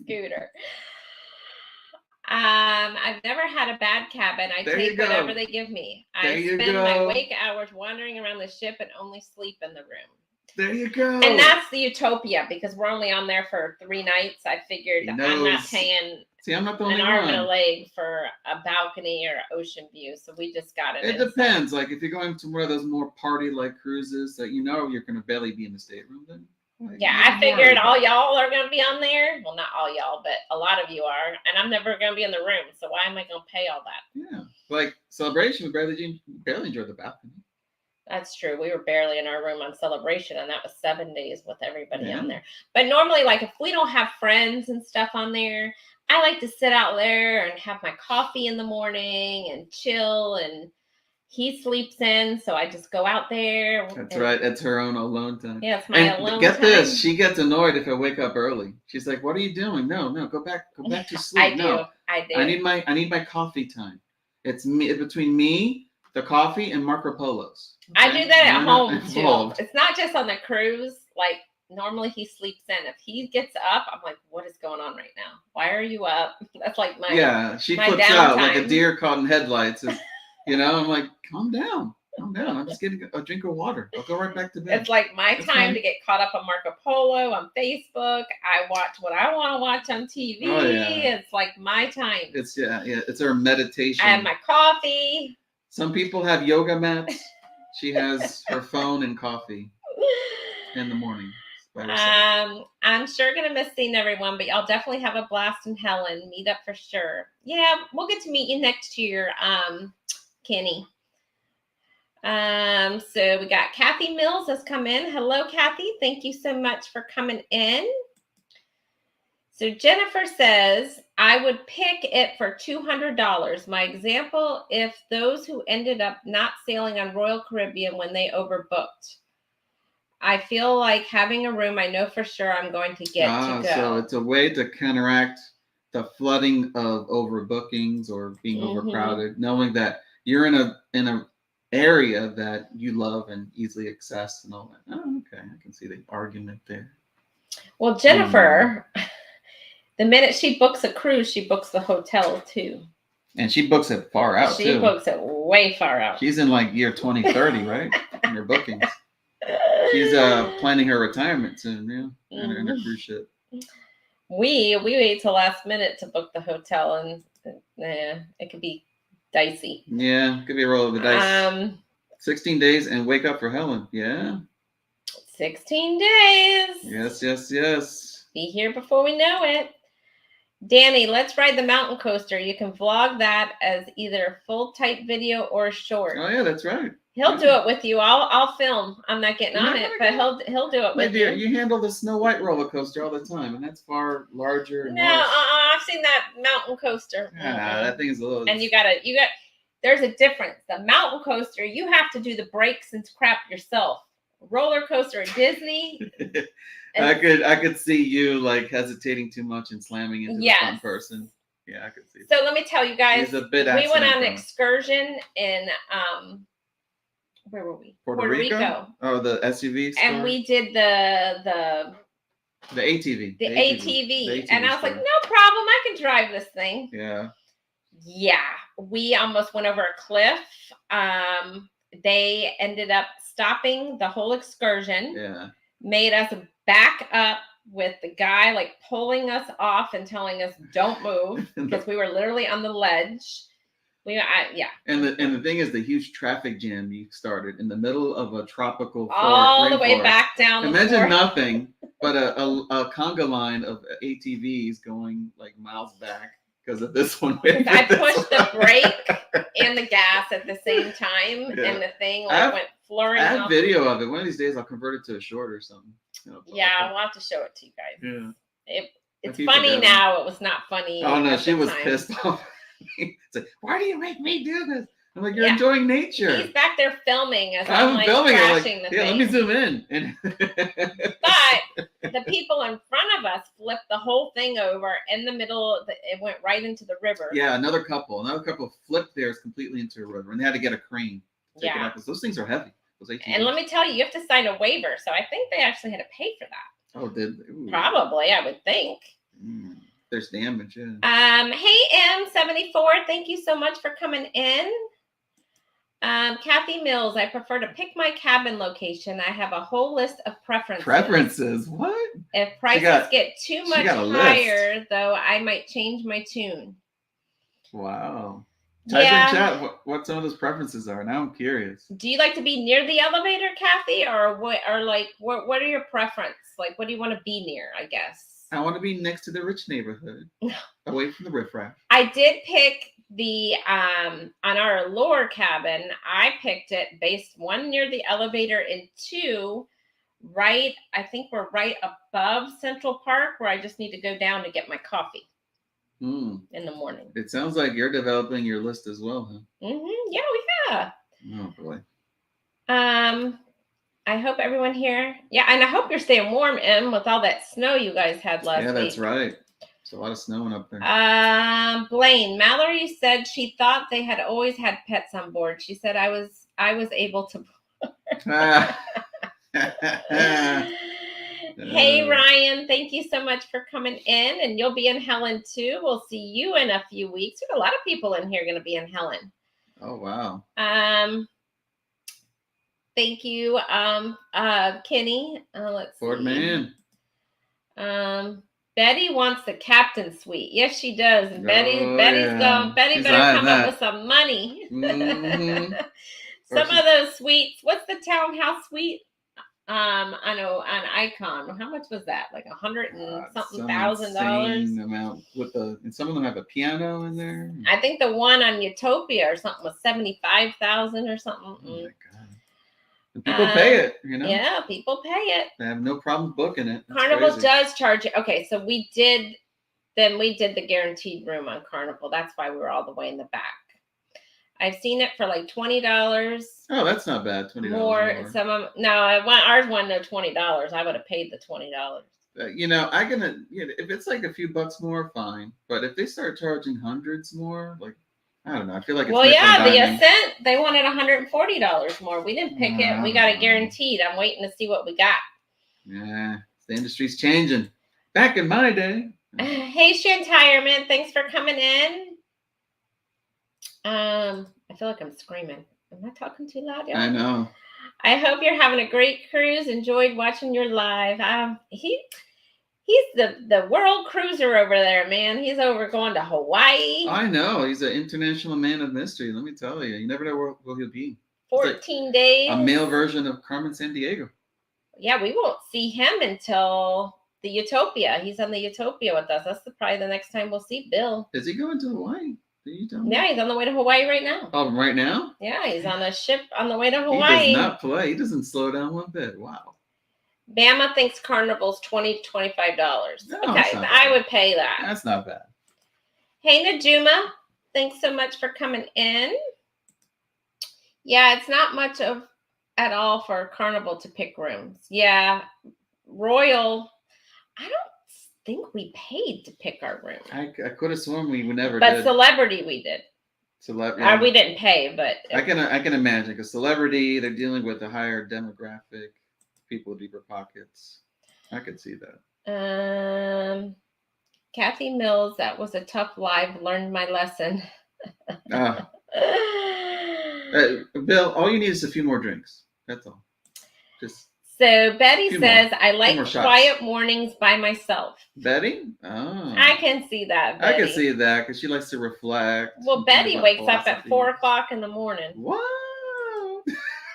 Scooter. I've never had a bad cabin. I take whatever they give me. I spend my wake hours wandering around the ship and only sleep in the room. There you go. And that's the utopia because we're only on there for 3 nights. I figured I'm not paying See, I'm not the an only arm and a one. leg for a balcony or ocean view. So we just got it. It depends. Like if you're going to one of those more party-like cruises that you're going to barely be in the stateroom, then yeah, I figured all y'all are going to be on there. Well, not all y'all, but a lot of you are. And I'm never going to be in the room. So why am I going to pay all that? Yeah. Like Celebration, we barely enjoyed the balcony. That's true. We were barely in our room on Celebration, and that was 7 days with everybody on there. But normally, like if we don't have friends and stuff on there, I like to sit out there and have my coffee in the morning and chill. And he sleeps in, so I just go out there. That's right. It's her own alone time. Yeah, it's my alone time. Get this, she gets annoyed if I wake up early. She's like, "What are you doing? No, go back to sleep." I do. I need my coffee time. It's between me, the coffee, and Marco Polos. Okay? I do that at home too. It's not just on the cruise. Like normally he sleeps in. If he gets up, I'm like, "What is going on right now? Why are you up?" That's like my She my flips downtime. out like a deer caught in headlights. I'm like, calm down. I'm just getting a drink of water. I'll go right back to bed. It's like my time to get caught up on Marco Polo on Facebook. I watch what I want to watch on TV. Oh, yeah. It's like my time. It's it's her meditation. I have my coffee. Some people have yoga mats. She has her phone and coffee in the morning. I'm sure gonna miss seeing everyone, but y'all definitely have a blast in Helen. Meet up for sure. Yeah, we'll get to meet you next year, Kenny. So we got Kathy Mills has come in. Hello, Kathy. Thank you so much for coming in. So Jennifer says, I would pick it for $200. My example, if those who ended up not sailing on Royal Caribbean when they overbooked. I feel like having a room I know for sure I'm going to get to go. So it's a way to counteract the flooding of overbookings or being overcrowded, knowing that you're in a area that you love and easily access and all that. Oh, okay. I can see the argument there. Well, Jennifer, the minute she books a cruise, she books the hotel too. And she books it far out too. She books it way far out. She's in like year 2030, right? In her bookings. She's planning her retirement soon, in her cruise ship. We wait till last minute to book the hotel, and it could be dicey. Yeah, it could be a roll of the dice. 16 days and wake up for Helen. Yeah. 16 days. Yes. Be here before we know it. Danny, let's ride the mountain coaster. You can vlog that as either full type video or short. Oh yeah, that's right. He'll do it with you. I'll film. I'm not getting on it, but he'll do it with you. You handle the Snow White roller coaster all the time, and that's far larger. No, I've seen that mountain coaster. That thing is a little. And you got. There's a difference. The mountain coaster, you have to do the brakes and crap yourself. Roller coaster at Disney. I could see you like hesitating too much and slamming into the front person. Yeah, I could see. So let me tell you guys, we went on an excursion in where were we? Puerto Rico. Oh, the SUV store? And we did the ATV. The ATV. And I was like, no problem, I can drive this thing. Yeah, we almost went over a cliff. They ended up stopping the whole excursion. Yeah. Made us back up with the guy like pulling us off and telling us don't move because we were literally on the ledge. And the thing is, the huge traffic jam you started in the middle of a tropical all the way back down. Imagine nothing but a conga line of ATVs going like miles back because of this one. I pushed the brake and the gas at the same time, and the thing went flooring. I have video of it. One of these days, I'll convert it to a short or something. Yeah, we'll have to show it to you guys. Yeah, it's funny now. It was not funny. Oh no, she was pissed off. It's like, why do you make me do this? I'm like, you're enjoying nature. He's back there filming as I'm like crashing the thing. Let me zoom in. But the people in front of us flipped the whole thing over in the middle. It went right into the river. Yeah, another couple flipped theirs completely into a river, and they had to get a crane to take it out because those things are heavy. And let me tell you, you have to sign a waiver. So I think they actually had to pay for that. Oh, did they? Ooh. Probably, I would think. There's damage, yeah. Hey M74, thank you so much for coming in. Kathy Mills, I prefer to pick my cabin location. I have a whole list of preferences. Preferences? What? If prices get too much higher, though, I might change my tune. Wow. Type in chat what some of those preferences are. Now I'm curious. Do you like to be near the elevator, Kathy, or what? Or like, what are your preference? Like, what do you want to be near? I guess I want to be next to the rich neighborhood, away from the riffraff. I did pick the on our lower cabin. I picked it based one near the elevator and two right. I think we're right above Central Park, where I just need to go down to get my coffee. In the morning. It sounds like you're developing your list as well, huh? Yeah. Oh boy. I hope everyone here. Yeah, and I hope you're staying warm, Em, with all that snow you guys had last week. Yeah, that's right. There's a lot of snowing up there. Blaine, Mallory said she thought they had always had pets on board. She said I was able to. Hey, Ryan, thank you so much for coming in, and you'll be in Helen too. We'll see you in a few weeks. We have a lot of people in here going to be in Helen. Oh, wow. Thank you, Kenny. Let's Ford see. Man. Betty wants the captain suite. Yes, she does. And Betty's going. Betty better come up with some money. Mm-hmm. Some of those suites. What's the townhouse suite? I know on Icon. How much was that? Like $100 and something $1,000 amount and some of them have a piano in there. I think the one on Utopia or something was $75,000 or something. Oh my god! And people pay it, you know. Yeah, people pay it. They have no problem booking it. That's Carnival crazy. does charge it. Okay, so we did the guaranteed room on Carnival. That's why we were all the way in the back. I've seen it for like $20. Oh, that's not bad. $20 more. Some of ours wasn't no $20. I would have paid the $20. If it's like a few bucks more, fine. But if they start charging hundreds more, like I don't know, I feel like it's the Ascent they wanted $140 more. We didn't pick it. We got it guaranteed. I'm waiting to see what we got. Yeah, the industry's changing. Back in my day. Hey, Shantireman, thanks for coming in. I feel like I'm screaming. Am I talking too loud, y'all? I know. I hope you're having a great cruise. Enjoyed watching your live. He's the world cruiser over there, man. He's over going to Hawaii. I know. He's an international man of mystery. Let me tell you. You never know where he'll be. 14 days. A male version of Carmen Sandiego. Yeah, we won't see him until the Utopia. He's on the Utopia with us. That's probably the next time we'll see Bill. Is he going to Hawaii? Yeah, he's on the way to Hawaii right now. Oh, right now? Yeah, he's on a ship on the way to Hawaii. He does not play. He doesn't slow down one bit. Wow. Bama thinks Carnival's $20 to $25. No, okay, I would pay that. That's not bad. Hey, Najuma, thanks so much for coming in. Yeah, it's not much at all for Carnival to pick rooms. Yeah, Royal, I don't think we paid to pick our room. I could have sworn we never did. But Celebrity we did. Celebrity. We didn't pay, but I can imagine because Celebrity, they're dealing with a higher demographic, people with deeper pockets. I could see that. Kathy Mills, that was a tough live. Learned my lesson. Bill, all you need is a few more drinks. That's all. So Betty says, I like quiet mornings by myself. Betty? Oh. I can see that, Betty. I can see that because she likes to reflect. Well, Betty wakes up at 4:00 in the morning. What?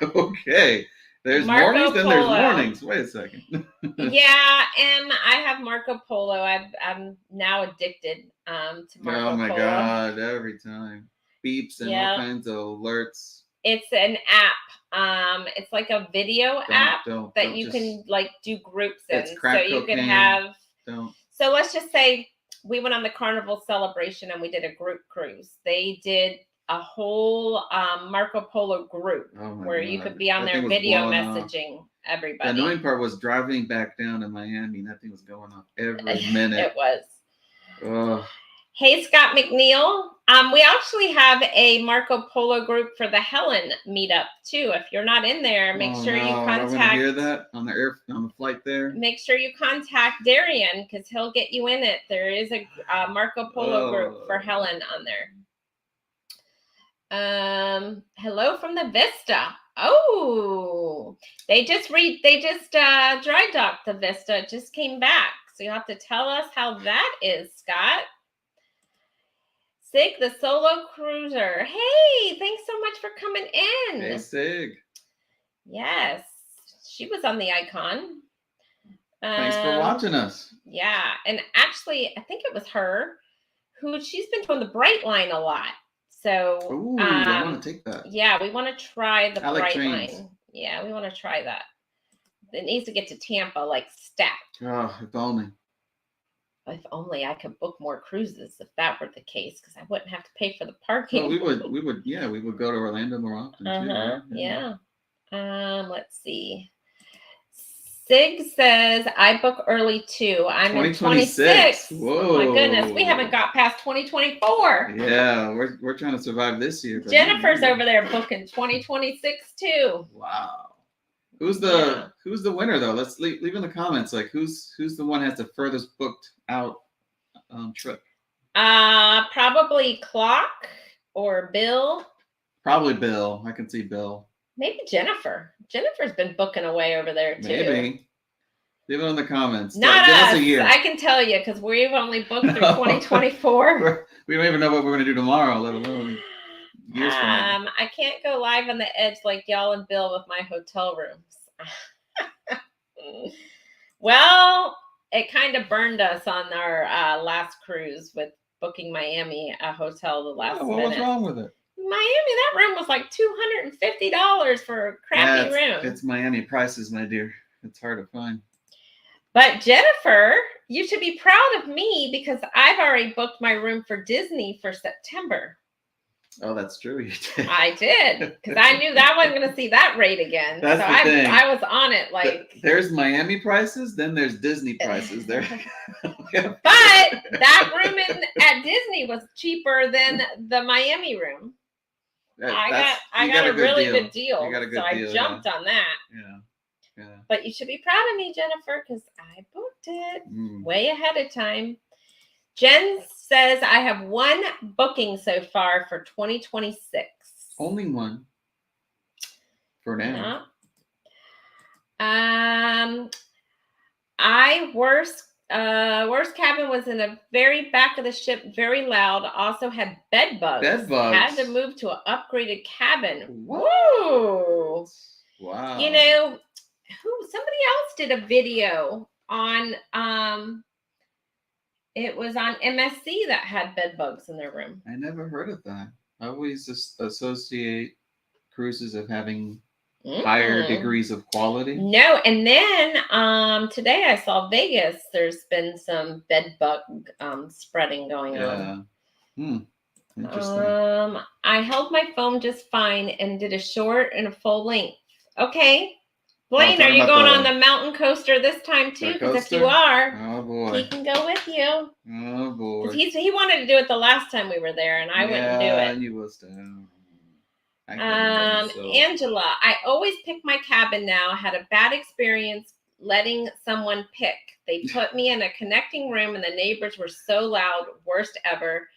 Okay. There's mornings, then there's mornings. Wait a second. Yeah, and I have Marco Polo. I'm now addicted to Marco Polo. Oh my God, every time. Beeps and all kinds of alerts. It's an app. It's like a video app that you can like do groups in. So you can have. So let's just say we went on the Carnival celebration and we did a group cruise. They did a whole Marco Polo group where you could be on their video messaging everybody. The annoying part was driving back down to Miami. That thing was going off every minute. It was. Ugh. Hey, Scott McNeil. We actually have a Marco Polo group for the Helen meetup too. If you're not in there, make sure you contact. I hear that on the flight there. Make sure you contact Darian because he'll get you in it. There is a Marco Polo group for Helen on there. Hello from the Vista. Oh, they just dry docked the Vista. It just came back. So you'll have to tell us how that is, Scott. Sig, the solo cruiser. Hey, thanks so much for coming in. Hey, Sig. Yes, she was on the Icon. Thanks for watching us. Yeah, and actually, I think it was her who she's been doing the Bright Line a lot. So, ooh, I want to take that. Yeah, we want to try the Bright trains. Line. Yeah, we want to try that. It needs to get to Tampa like stat. Oh, if only. If only I could book more cruises if that were the case, because I wouldn't have to pay for the parking. Well, we would go to Orlando more often too. Right? Yeah. Let's see. Sig says I book early too. I'm in 26. Whoa. Oh my goodness, we haven't got past 2024. Yeah, we're trying to survive this year. Jennifer's over there booking 2026 too. Wow. Who's the winner though? Let's leave in the comments like who's the one that has the furthest booked out trip. Probably Clock or Bill. Probably Bill. I can see Bill. Maybe Jennifer. Jennifer's been booking away over there too. Maybe. Leave it in the comments. Not give us a year. I can tell you because we've only booked through 2024. We don't even know what we're going to do tomorrow, let alone years from now. I can't go live on the edge like y'all and Bill with my hotel rooms. Well, it kind of burned us on our last cruise with booking Miami a hotel the last minute. What's wrong with it? Miami, that room was like $250 for a crappy room. It's Miami prices, my dear. It's hard to find. But Jennifer, you should be proud of me because I've already booked my room for Disney for September. Oh, that's true. You did. I did because I knew that wasn't going to see that rate again. That's the thing. I was on it like. There's Miami prices, then there's Disney prices. There. But that room at Disney was cheaper than the Miami room. I got a really good deal. You got a good deal. I jumped on that. Yeah. But you should be proud of me, Jennifer, because I booked it way ahead of time. Jen says I have one booking so far for 2026. Only one. For now. Worst cabin was in the very back of the ship, very loud. Also had bed bugs. Had to move to an upgraded cabin. Whoa! Wow. You know, somebody else did a video on it was on MSC that had bed bugs in their room. I never heard of that. I always associate cruises of having higher degrees of quality. No, and then today I saw Vegas. There's been some bed bug spreading going on. Interesting. I held my phone just fine and did a short and a full length. Okay. Blaine, are you going on the mountain coaster this time too? Because if you are, oh boy, he can go with you. Oh boy. He wanted to do it the last time we were there, and I wouldn't do it. Yeah, you was down. Angela, I always pick my cabin now. Had a bad experience letting someone pick. They put me in a connecting room, and the neighbors were so loud. Worst ever.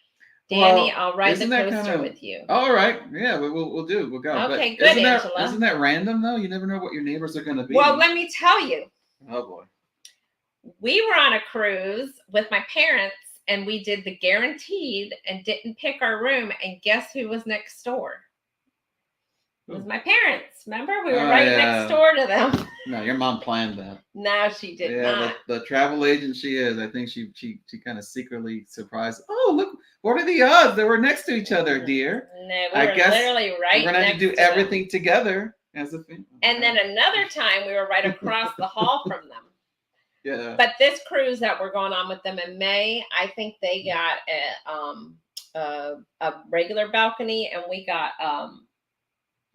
Danny, I'll ride the coaster with you. All right. Yeah, we'll do. We'll go. Okay, good, Angela. Isn't that random, though? You never know what your neighbors are going to be. Well, let me tell you. Oh, boy. We were on a cruise with my parents, and we did the guaranteed and didn't pick our room. And guess who was next door? It was my parents. Remember? We were next door to them. No, your mom planned that. No, she did not. The travel agent she is, I think she kind of secretly surprised. Oh, look, what are the odds that we're next to each other, dear? No, we were literally right next to them. We're going to have to do everything together as a family. And then another time, we were right across the hall from them. Yeah. But this cruise that we're going on with them in May, I think they got a regular balcony, and we got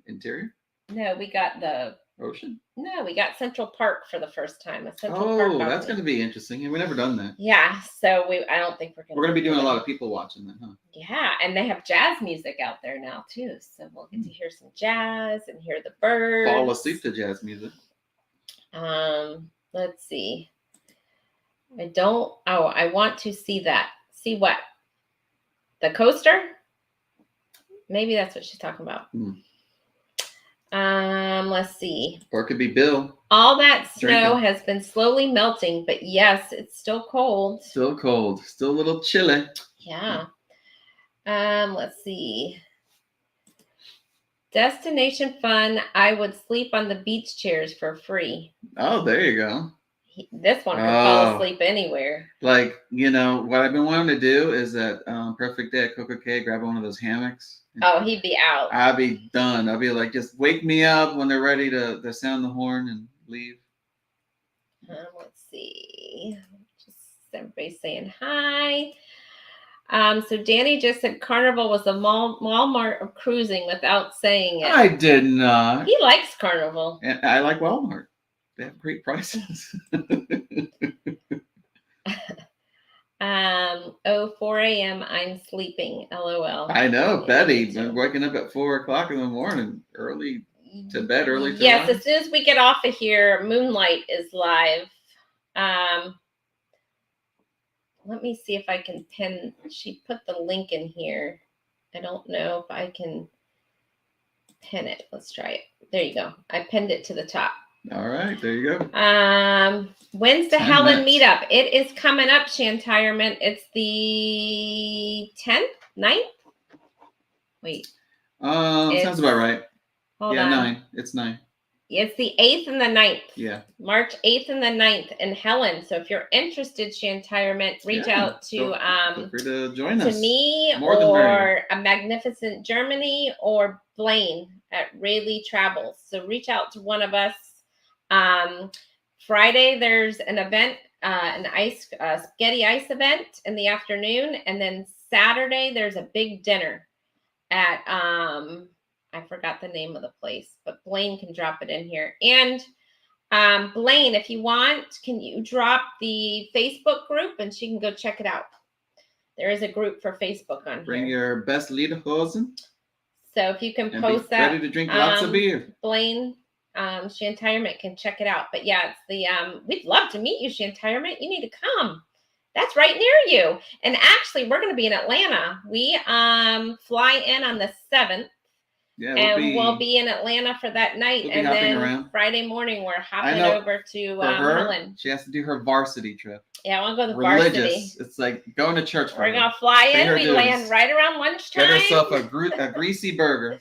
interior? No, we got the ocean. No, we got Central Park for the first time. A Central Park balcony. That's going to be interesting. And we've never done that. Yeah, so I don't think we're going to be doing a lot of people watching that, huh? Yeah, and they have jazz music out there now too, so we'll get to hear some jazz and hear the birds. Fall asleep to jazz music. Let's see. I want to see that. See what? The coaster? Maybe that's what she's talking about. Hmm. Let's see. Or it could be Bill. All that snow Drinking. has been slowly melting, but yes, it's still cold. Still cold. Still a little chilly. Yeah. Let's see. Destination fun. I would sleep on the beach chairs for free. Oh, there you go. This one could fall asleep anywhere. Like, what I've been wanting to do is that perfect day at Coco K, grab one of those hammocks. Oh, he'd be out. I'd be done. I'd be like, just wake me up when they're ready to sound the horn and leave. Let's see. Just everybody saying hi. So Danny just said Carnival was the Walmart of cruising without saying it. I did not. He likes Carnival. And I like Walmart. They have great prices. 4 a.m. I'm sleeping. LOL. I know, Betty. Been waking up at 4 o'clock in the morning, early to bed, early to yes, rise. as soon as we get off of here, Moonlight is live. Let me see if I can pin. She put the link in here. I don't know if I can pin it. Let's try it. There you go. I pinned it to the top. All right, there you go. When's the Helen meetup? It is coming up, Shantirement. It's the 10th, 9th? Wait. Sounds about right. Hold on. 9. It's 9. It's the 8th and the 9th. Yeah. March 8th and the 9th in Helen. So if you're interested, Shantirement, reach out to feel free to join us. To me or a Magnificent Germany or Blaine at Rayleigh Travels. So reach out to one of us. Friday there's an event, an spaghetti ice event in the afternoon, and then Saturday there's a big dinner at I forgot the name of the place, but Blaine can drop it in here. And Blaine, if you want, can you drop the Facebook group and she can go check it out? There is a group for Facebook on Bring here. your best Lederhosen. So if you can and post be that, ready to drink lots of beer. Blaine, Shantirement can check it out. But yeah, it's the we'd love to meet you, Shantirement. You need to come. That's right near you. And actually, we're going to be in Atlanta. We fly in on the 7th. Yeah, we'll be in Atlanta for that night. We'll and then around. Friday morning, we're hopping over to Helen. She has to do her varsity trip. Yeah, I want to go to Religious. Varsity. It's like going to church. We're going to fly in. We land right around lunchtime. Get herself a greasy burger.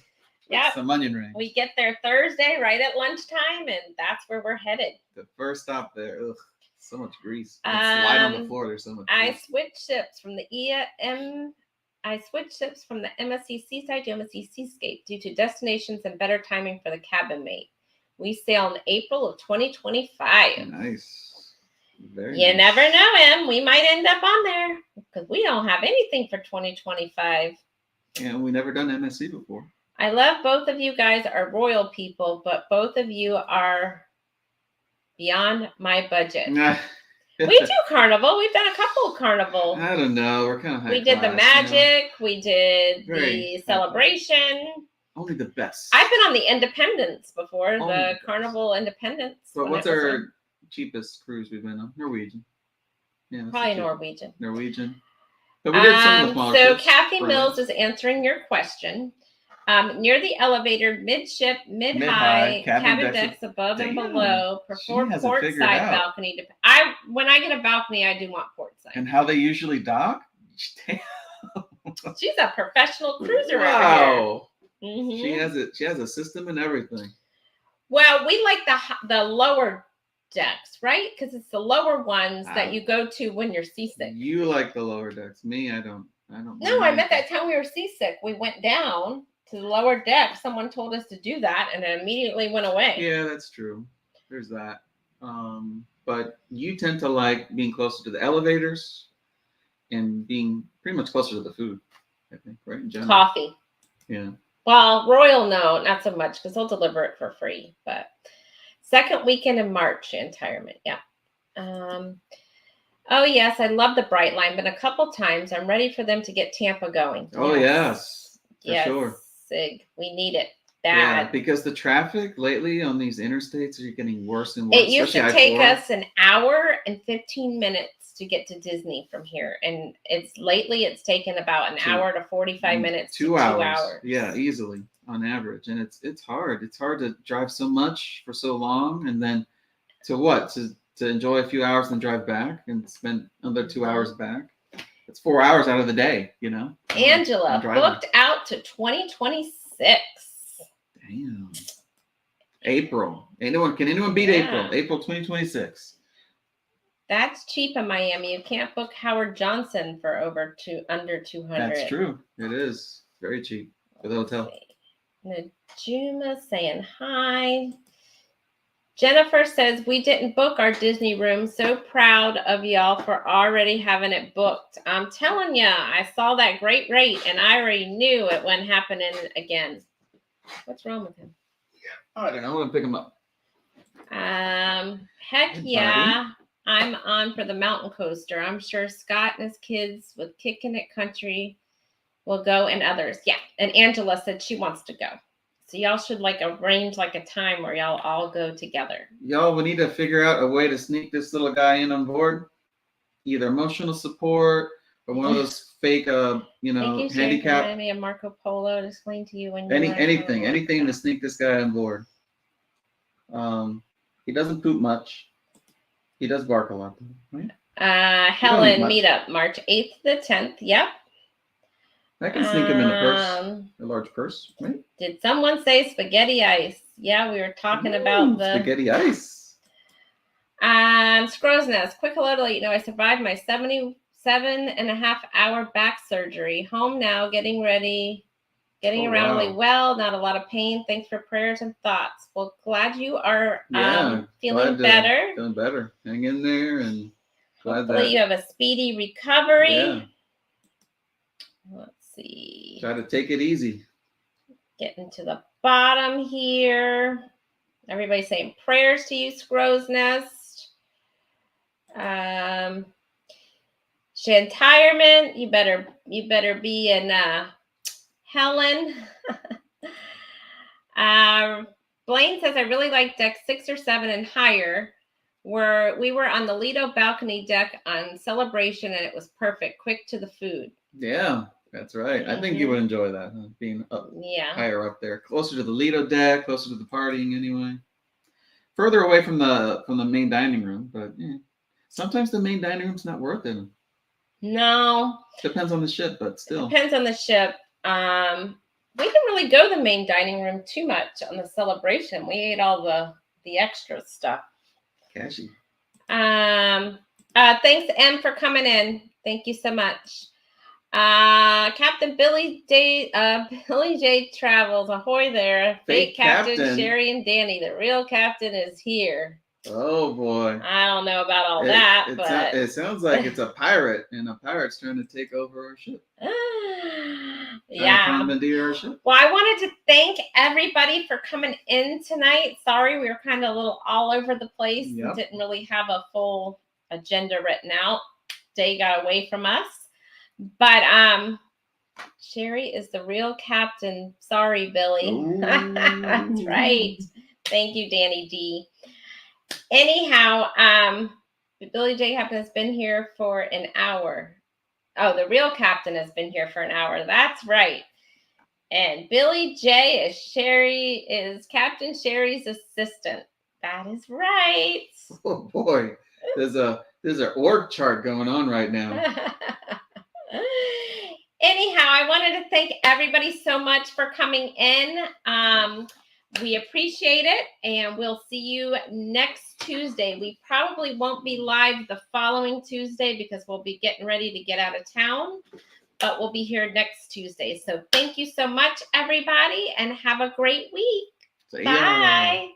Yeah, some onion rings. We get there Thursday right at lunchtime, and that's where we're headed. The first stop there. Ugh, so much grease. It's light on the floor. There's so much grease. I switched ships from the MSC Seaside to MSC Seascape due to destinations and better timing for the cabin mate. We sail in April of 2025. Nice. You never know, Em. We might end up on there because we don't have anything for 2025. Yeah, we never done MSC before. I love both of you guys are royal people, but both of you are beyond my budget. We do Carnival. We've done a couple of Carnival. I don't know. We're kind of high We did class, the Magic. We did the Celebration. Only the best. I've been on the Independence before, the Carnival Independence. So what's our cheapest cruise we've been on? Norwegian. Yeah, probably Norwegian. But we did some of the smaller trips. Kathy Mills is answering your question. Near the elevator, midship, mid-high, cabin decks above and below, prefer port side balcony. When I get a balcony, I do want port side. And how they usually dock? Damn. She's a professional cruiser. Wow. Mm-hmm. She has a system and everything. Well, we like the lower decks, right? Because it's the lower ones that you go to when you're seasick. You like the lower decks. Me, I don't. No, I meant that time we were seasick. We went down to the lower deck. Someone told us to do that, and it immediately went away. Yeah, that's true. There's that. But you tend to like being closer to the elevators and being pretty much closer to the food, I think, right? In general. Coffee. Yeah. Well, Royal, no, not so much because they'll deliver it for free. But second weekend in March, Shantirement. Yeah. Oh, yes, I love the Bright Line, but a couple times I'm ready for them to get Tampa going. Oh, yes. For sure. Sig. We need it bad. Yeah, because the traffic lately on these interstates are getting worse and worse. It used to take us an hour and 15 minutes to get to Disney from here, and it's taken about an hour to 45 minutes to 2 hours. Yeah, easily on average, and it's hard. It's hard to drive so much for so long, and then to enjoy a few hours and drive back and spend another 2 hours back. It's 4 hours out of the day, Angela booked out to 2026. Damn. April. Can anyone beat April? April 2026. That's cheap in Miami. You can't book Howard Johnson for under 200. That's true. It is very cheap for the hotel. Najuma saying hi. Jennifer says, we didn't book our Disney room. So proud of y'all for already having it booked. I'm telling ya, I saw that great rate and I already knew it wasn't happening again. What's wrong with him? I don't know. I'm going to pick him up. Heck yeah. I'm on for the mountain coaster. I'm sure Scott and his kids with Kickin' It Country will go, and others. Yeah. And Angela said she wants to go. So y'all should arrange a time where y'all all go together. Y'all, we need to figure out a way to sneak this little guy in on board. Either emotional support or one of those fake, handicap. Miami and Marco Polo to explain to you when anything to sneak this guy on board. He doesn't poop much. He does bark a lot, right? Helen meetup March 8th to the 10th. Yep. I can sneak him in a purse, a large purse, right? Did someone say spaghetti ice? Yeah, we were talking about the spaghetti ice. Scrow's Nest. Quick hello to let you know I survived my 77.5-hour back surgery. Home now, getting ready, around really well. Not a lot of pain. Thanks for prayers and thoughts. Well, glad you are feeling better. Feeling better. Hang in there, and hopefully you have a speedy recovery. Yeah. Let's see. Try to take it easy. Getting to the bottom here. Everybody's saying prayers to you, Scrow's Nest. Shantirement, you better be in Helen. Blaine says I really like deck 6 or 7 and higher. We were on the Lido balcony deck on Celebration, and it was perfect. Quick to the food. Yeah. That's right. I think you would enjoy that, being up higher up there, closer to the Lido deck, closer to the partying anyway. Further away from the main dining room, but sometimes the main dining room's not worth it. No. Depends on the ship, but still. Depends on the ship. We didn't really go to the main dining room too much on the Celebration. We ate all the extra stuff. Cashy. Thanks, M, for coming in. Thank you so much. Captain Billy J Travels, ahoy there. Fake Captain Sherry and Danny, the real captain is here. Oh boy, I don't know about all that, but it sounds like it's a pirate, and a pirate's trying to take over our ship. Commandeer our ship. Well, I wanted to thank everybody for coming in tonight. Sorry, we were kind of a little all over the place and didn't really have a full agenda written out. Day got away from us. But Sherry is the real captain. Sorry, Billy. That's right. Thank you, Danny D. Anyhow, Billy J. Captain has been here for an hour. Oh, the real captain has been here for an hour. That's right. And Billy J. is Captain Sherry's assistant. That is right. Oh boy, there's an org chart going on right now. Anyhow, I wanted to thank everybody so much for coming in. We appreciate it, and we'll see you next Tuesday. We probably won't be live the following Tuesday because we'll be getting ready to get out of town, but we'll be here next Tuesday. So thank you so much, everybody, and have a great week. Bye.